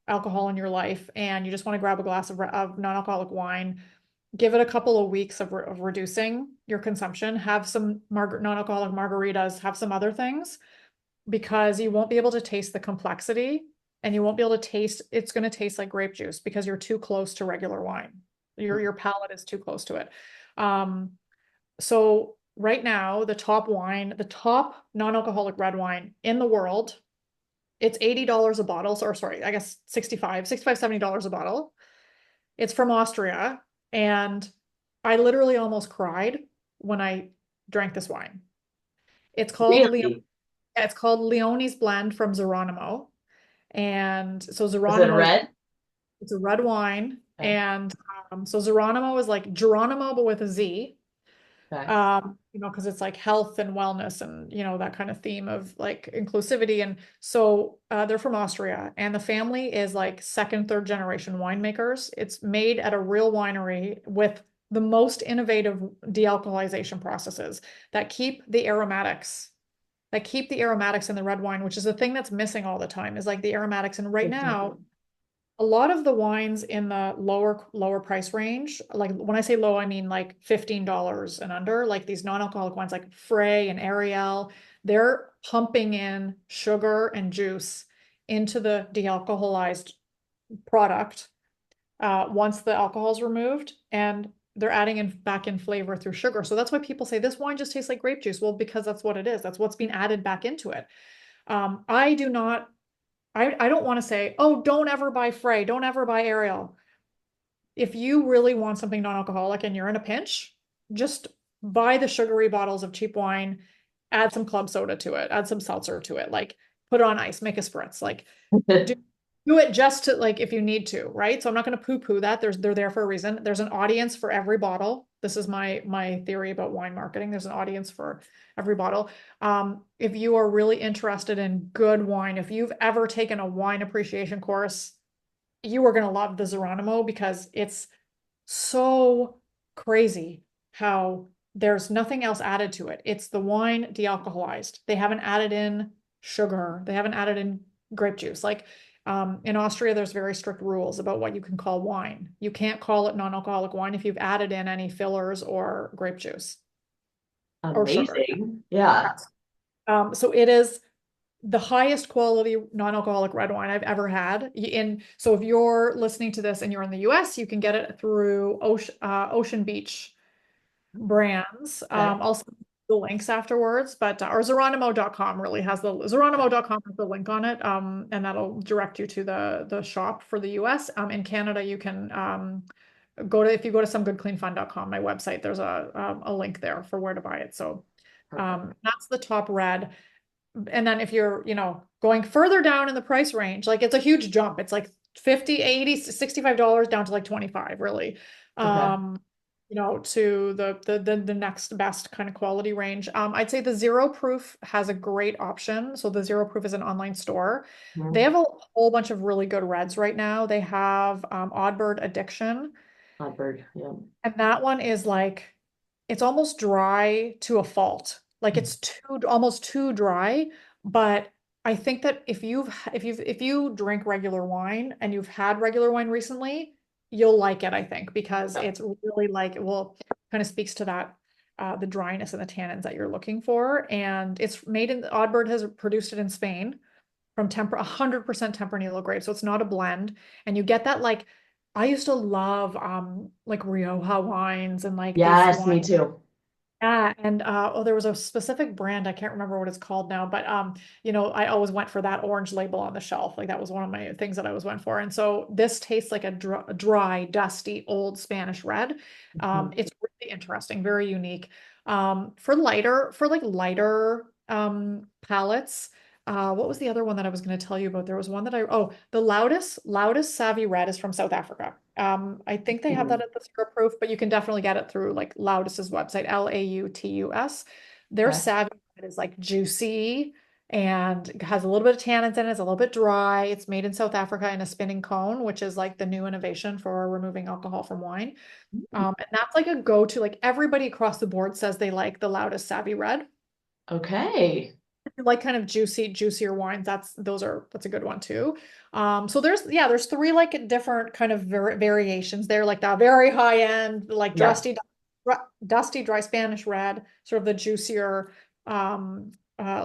alcohol in your life and you just want to grab a glass of non-alcoholic wine, give it a couple of weeks of reducing your consumption, have some non-alcoholic margaritas, have some other things, because you won't be able to taste the complexity and you won't be able to taste, it's going to taste like grape juice because you're too close to regular wine. Your palate is too close to it. So right now, the top wine, the top non-alcoholic red wine in the world, it's $80 a bottle. Or sorry, I guess 65, $70 a bottle. It's from Austria. And I literally almost cried when I drank this wine. It's called Really? it's called Leone's Blend from Geronimo. And so Is it Geronimo is red? it's a red wine. Okay. And so Geronimo is like Geronimo, but with a Z. Okay. Because it's like health and wellness and, that kind of theme of like inclusivity. And so they're from Austria and the family is like second, third generation winemakers. It's made at a real winery with the most innovative dealcoholization processes that keep the aromatics, in the red wine, which is the thing that's missing all the time is like the aromatics. And right Exactly. now, a lot of the wines in the lower price range, like when I say low, I mean like $15 and under, like these non-alcoholic wines like Frey and Ariel, they're pumping in sugar and juice into the dealcoholized product once the alcohol is removed, and they're adding back in flavor through sugar. So that's why people say this wine just tastes like grape juice. Well, because that's what it is. That's what's being added back into it. I do not I don't want to say, oh, don't ever buy Frey, don't ever buy Ariel. If you really want something non-alcoholic and you're in a pinch, just buy the sugary bottles of cheap wine, add some club soda to it, add some seltzer to it, like put it on ice, make a spritz, like do, do it just to like if you need to, right? So I'm not going to poo-poo that. They're there for a reason. There's an audience for every bottle. This is my theory about wine marketing. There's an audience for every bottle. If you are really interested in good wine, if you've ever taken a wine appreciation course, you are going to love the Geronimo because it's so crazy how there's nothing else added to it. It's the wine dealcoholized. They haven't added in sugar. They haven't added in grape juice. Like in Austria, there's very strict rules about what you can call wine. You can't call it non-alcoholic wine if you've added in any fillers or grape juice or sugar. Amazing. Yeah. So it is the highest quality non-alcoholic red wine I've ever had. So if you're listening to this and you're in the US, you can get it through Ocean Beach brands. Okay. I'll send the links afterwards, but or Geronimo.com really has Geronimo.com has the link on it. And that'll direct you to the shop for the US. In Canada, you can if you go to somegoodcleanfun.com, my website, there's a link there for where to buy it. So Perfect. that's the top red. And then if you're, going further down in the price range, like it's a huge jump. It's like 50, 80, $65 down to like 25, really. Okay. To the next best kind of quality range. I'd say the Zero Proof has a great option. So the Zero Proof is an online store. They have a whole bunch of really good reds right now. They have Oddbird Addiction. Blackbird. Yeah. And that one is like, it's almost dry to a fault. Like it's almost too dry. But I think that if you drink regular wine and you've had regular wine recently, you'll like it, I think, because Yeah. it's really like, well, kind of speaks to that, the dryness and the tannins that you're looking for. And it's made Oddbird has produced it in Spain from 100% Tempranillo grape. So it's not a blend. And you get that like, I used to love like Rioja wines and like these Yes, me wines. too. Yeah, and there was a specific brand, I can't remember what it's called now, but I always went for that orange label on the shelf. Like that was one of my things that I always went for. And so this tastes like a dry, dusty, old Spanish red. Mhm. It's really interesting, very unique. For like lighter palettes. What was the other one that I was going to tell you about? There was one the loudest Savvy Red is from South Africa. I think they have that Mhm. at the Zero Proof, but you can definitely get it through like Loudus's website, Lautus. Their Okay. Savvy Red is like juicy. and it has a little bit of tannins in it. It's a little bit dry. It's made in South Africa in a spinning cone, which is like the new innovation for removing alcohol from wine. And that's like a go-to. Like everybody across the board says they like the loudest Savvy Red. Okay. If you like kind of juicier wines, that's a good one too. So there's three like different kind of variations there, like that very high end, like Yeah. dusty dry Spanish red, sort of the juicier,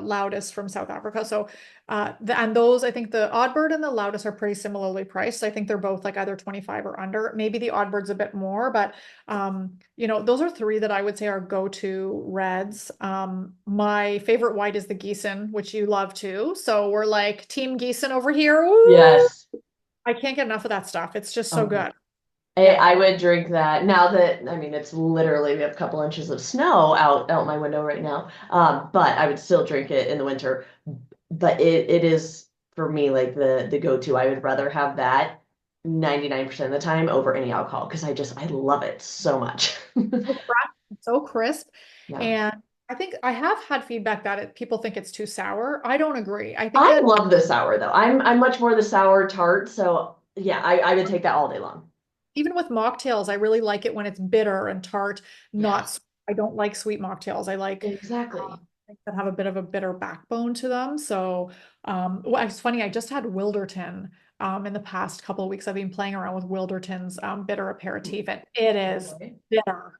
loudest from South Africa. So and those, I think the Oddbird and the loudest are pretty similarly priced. I think they're both like either 25 or under. Maybe the Oddbird's a bit more, but those are three that I would say are go-to reds. My favorite white is the Gießen, which you love too. So we're like Team Gießen over here. Ooh, Yes. I can't get enough of that stuff. It's just so Okay. good. I, Yeah. I would drink that now that, I mean, it's literally, we have a couple inches of snow out my window right now. But I would still drink it in the winter. But it is for me like the go-to. I would rather have that 99% of the time over any alcohol because I love it so much. So fresh, so crisp. Yeah. And I think I have had feedback that people think it's too sour. I don't agree. I think I that love the sour though. I'm much more the sour tart, so yeah, I would take that all day long. even with mocktails, I really like it when it's bitter and tart, Yeah, not, I don't like sweet mocktails. I like exactly. things that have a bit of a bitter backbone to them. So, well, it's funny, I just had Wilderton. In the past couple of weeks, I've been playing around with Wilderton's bitter aperitif, and it is Okay. bitter.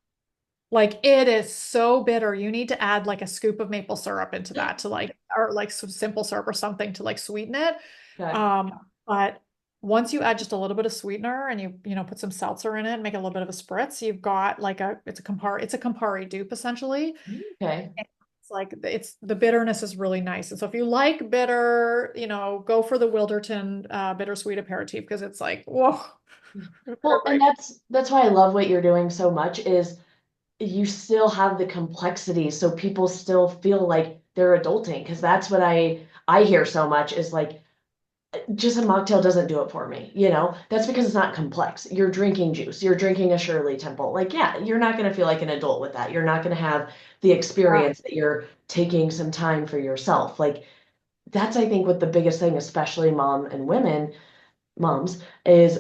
Like it is so bitter. You need to add like a scoop of maple syrup into that to like, or like some simple syrup or something to like sweeten it. Okay. But once you add just a little bit of sweetener and you put some seltzer in it, make a little bit of a spritz, you've got like it's a Campari dupe essentially. Okay. And it's like it's the bitterness is really nice. And so if you like bitter, go for the Wilderton bittersweet aperitif because it's like, whoa, they're Well, and great. that's why I love what you're doing so much is you still have the complexity so people still feel like they're adulting because that's what I hear so much is like just a mocktail doesn't do it for me, you know? That's because it's not complex. You're drinking juice, you're drinking a Shirley Temple. Like, yeah, you're not going to feel like an adult with that. You're not going to have the Yeah, experience that you're taking some time for yourself. Like, that's, I think, what the biggest thing, especially mom and women, moms, is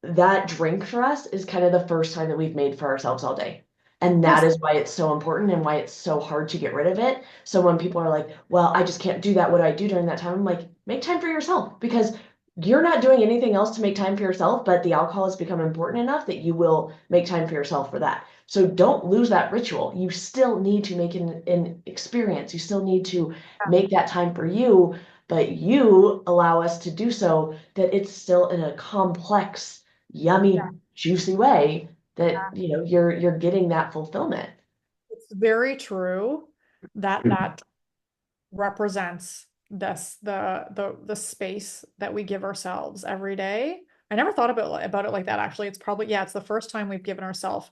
that drink for us is kind of the first time that we've made for ourselves all day. And that yes, is why it's so important and why it's so hard to get rid of it. So when people are like, well, I just can't do that, what do I do during that time? I'm like, make time for yourself because you're not doing anything else to make time for yourself, but the alcohol has become important enough that you will make time for yourself for that. So don't lose that ritual. You still need to make an experience. You still need to make that time for you, but you allow us to do so that it's still in a complex yeah, yummy, juicy way that yeah. you're getting that fulfillment. It's very true that that represents the space that we give ourselves every day. I never thought about it like that actually. It's probably yeah, it's the first time we've given ourselves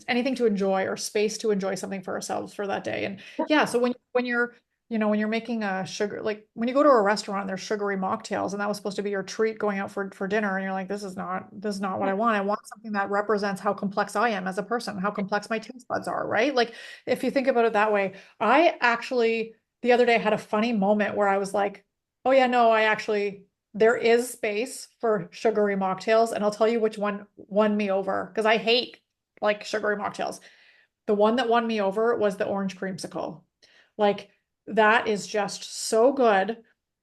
anything to enjoy or space to enjoy something for ourselves for that day. And yeah, so when you're making a sugar like when you go to a restaurant, there's sugary mocktails, and that was supposed to be your treat going out for dinner, and you're like, this is not what I want. I want something that represents how complex I am as a person, how complex my taste buds are, right? Like if you think about it that way, I actually the other day had a funny moment where I was like, oh yeah, no, there is space for sugary mocktails, and I'll tell you which one won me over because I hate like sugary mocktails. The one that won me over was the orange creamsicle. Like that is just so good.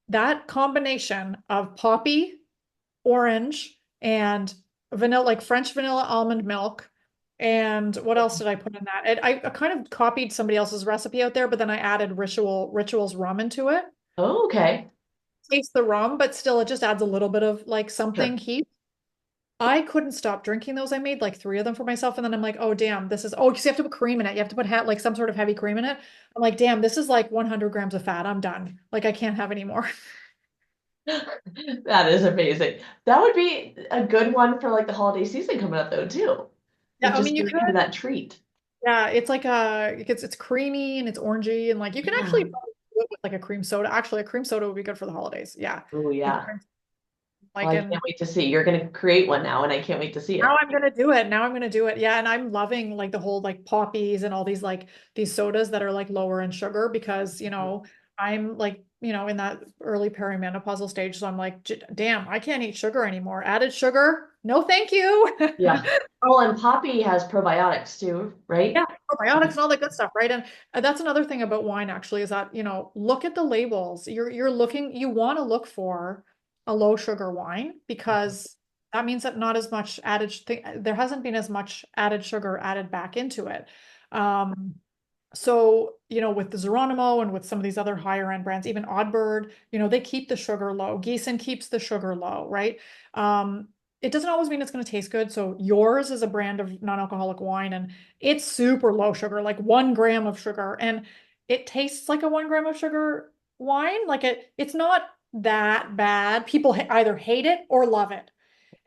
That combination of poppy, orange, and vanilla, like French vanilla almond milk. And what else did I put in that? I kind of copied somebody else's recipe out there, but then I added Ritual's rum into it. Oh, okay. Taste the rum, but still it just adds a little bit of like Sure. something heat. I couldn't stop drinking those. I made like three of them for myself, and then I'm like, oh damn, because you have to put cream in it. You have to put like some sort of heavy cream in it. I'm like, damn, this is like 100 grams of fat. I'm done. Like I can't have any more. That is amazing. That would be a good one for like the holiday season coming up though too. Yeah, Like I mean just you be could. kind of that treat. Yeah, it's like it's creamy and it's orangey and like you can actually Yeah. probably do it with like a cream soda. Actually, a cream soda would be good for the holidays. Yeah, Oh like yeah. Well, like I and can't wait to see. You're gonna create one now and I can't wait to see now it. I'm gonna do it. Now I'm gonna do it. Yeah, and I'm loving like the whole like poppies and all these sodas that are like lower in sugar because I'm like, in that early perimenopausal stage. So I'm like, damn, I can't eat sugar anymore. Added sugar? No, thank you. Yeah. Oh, and poppy has probiotics too, Yeah, right? probiotics and all that good stuff, right? And that's another thing about wine actually is that, look at the labels. You want to look for a low sugar wine because that means that not as much there hasn't been as much added sugar added back into it. Um, so, with the Geronimo and with some of these other higher end brands, even Oddbird, they keep the sugar low. Gießen keeps the sugar low, right? Um, it doesn't always mean it's going to taste good. So yours is a brand of non-alcoholic wine and it's super low sugar, like 1 gram of sugar. And it tastes like a 1 gram of sugar wine. Like it's not that bad. People either hate it or love it.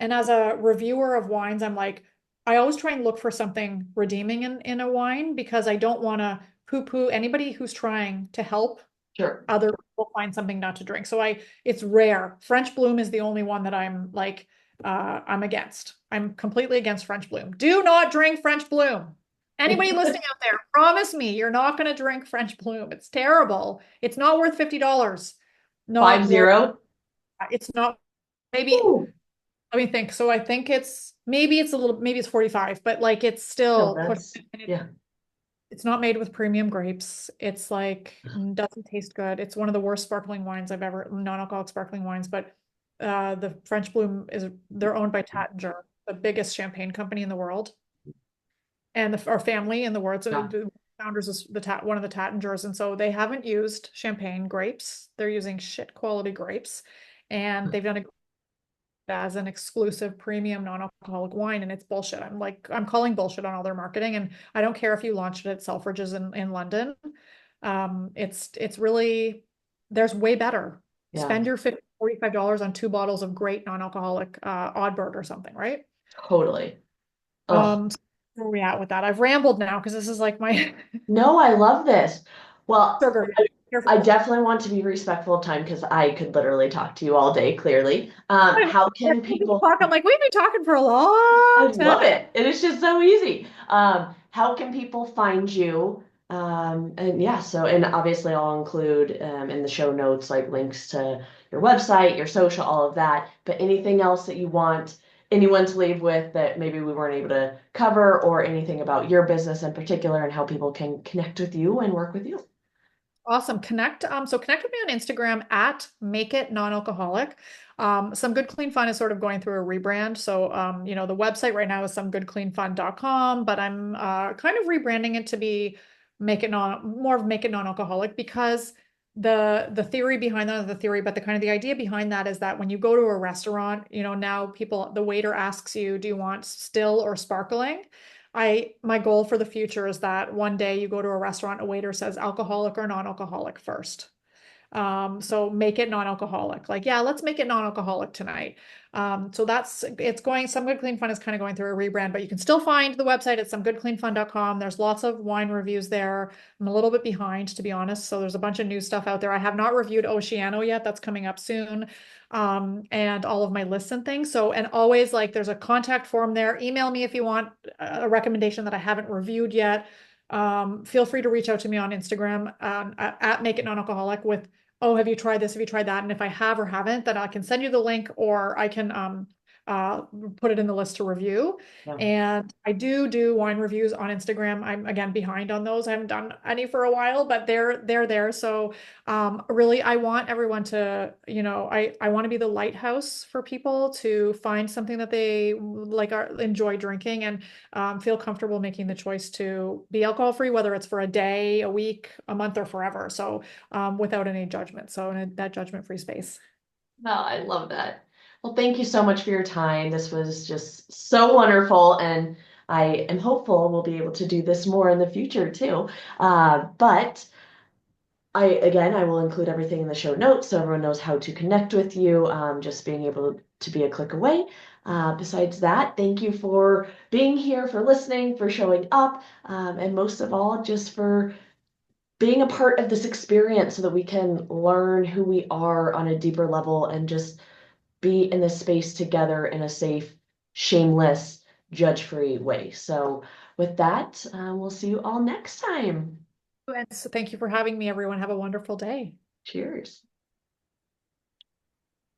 And as a reviewer of wines, I'm like, I always try and look for something redeeming in a wine because I don't want to poo-poo anybody who's trying to help Sure. other people find something not to drink. So it's rare. French Bloom is the only one that I'm like, I'm against. I'm completely against French Bloom. Do not drink French Bloom. Anybody listening out there, promise me you're not going to drink French Bloom. It's terrible. It's not worth $50. Five Not worth, zero. it's not, maybe, Ooh, let me think. So I think maybe it's 45, but like it's no, still put, that's yeah. it's not made with premium grapes. It's like doesn't taste good. It's one of the worst sparkling wines I've ever, non-alcoholic sparkling wines, but the French Bloom they're owned by Tattinger, the biggest champagne company in the world, and our family in the world. So Yeah. the founders is one of the Tattingers, and so they haven't used champagne grapes. They're using shit quality grapes, and they've done a as an exclusive premium non-alcoholic wine, and it's bullshit. I'm calling bullshit on all their marketing, and I don't care if you launched it at Selfridges in London. It's really, there's way better. Yeah, Spend your $45 on 2 bottles of great non-alcoholic Oddbird or something, right? totally. Oh, So where are we at with that? I've rambled now because this is like my no, I love this. Well, sugar. Here for I this. definitely want to be respectful of time because I could literally talk to you all day, clearly. How can people I'm like, we've been talking for a I long time. love it. It is just so easy. How can people find you? And yeah, so, and obviously I'll include in the show notes like links to your website, your social, all of that. But anything else that you want anyone to leave with that maybe we weren't able to cover, or anything about your business in particular and how people can connect with you and work with you? Awesome. So connect with me on Instagram at Make It Non-Alcoholic. Some Good Clean Fun is sort of going through a rebrand. So, the website right now is somegoodcleanfun.com, but I'm kind of rebranding it to be more of Make It Non-Alcoholic because the theory behind that, the theory, but the idea behind that is that when you go to a restaurant, now the waiter asks you, do you want still or sparkling? My goal for the future is that one day you go to a restaurant, a waiter says alcoholic or non-alcoholic first. So make it non-alcoholic. Like, yeah, let's make it non-alcoholic tonight. So it's going, Some Good Clean Fun is kind of going through a rebrand, but you can still find the website at somegoodcleanfun.com. There's lots of wine reviews there. I'm a little bit behind, to be honest. So there's a bunch of new stuff out there. I have not reviewed Oceano yet. That's coming up soon. And all of my lists and things. So, and always like there's a contact form there. Email me if you want a recommendation that I haven't reviewed yet. Feel free to reach out to me on Instagram at Make It Non-Alcoholic with, oh, have you tried this? Have you tried that? And if I have or haven't, then I can send you the link or I can uh, put it in the list to review. Yeah. And I do wine reviews on Instagram. I'm again behind on those. I haven't done any for a while, but they're there. So really, I want everyone to, I want to be the lighthouse for people to find something that they like enjoy drinking and feel comfortable making the choice to be alcohol free, whether it's for a day, a week, a month, or forever. So without any judgment. So in that judgment free space. No, I love that. Well, thank you so much for your time. This was just so wonderful, and I am hopeful we'll be able to do this more in the future too. But I will include everything in the show notes so everyone knows how to connect with you, just being able to be a click away. Besides that, thank you for being here, for listening, for showing up, and most of all, just for being a part of this experience so that we can learn who we are on a deeper level and just be in this space together in a safe, shameless, judge-free way. So with that, we'll see you all next time. And so thank you for having me, everyone. Have a wonderful day. Cheers.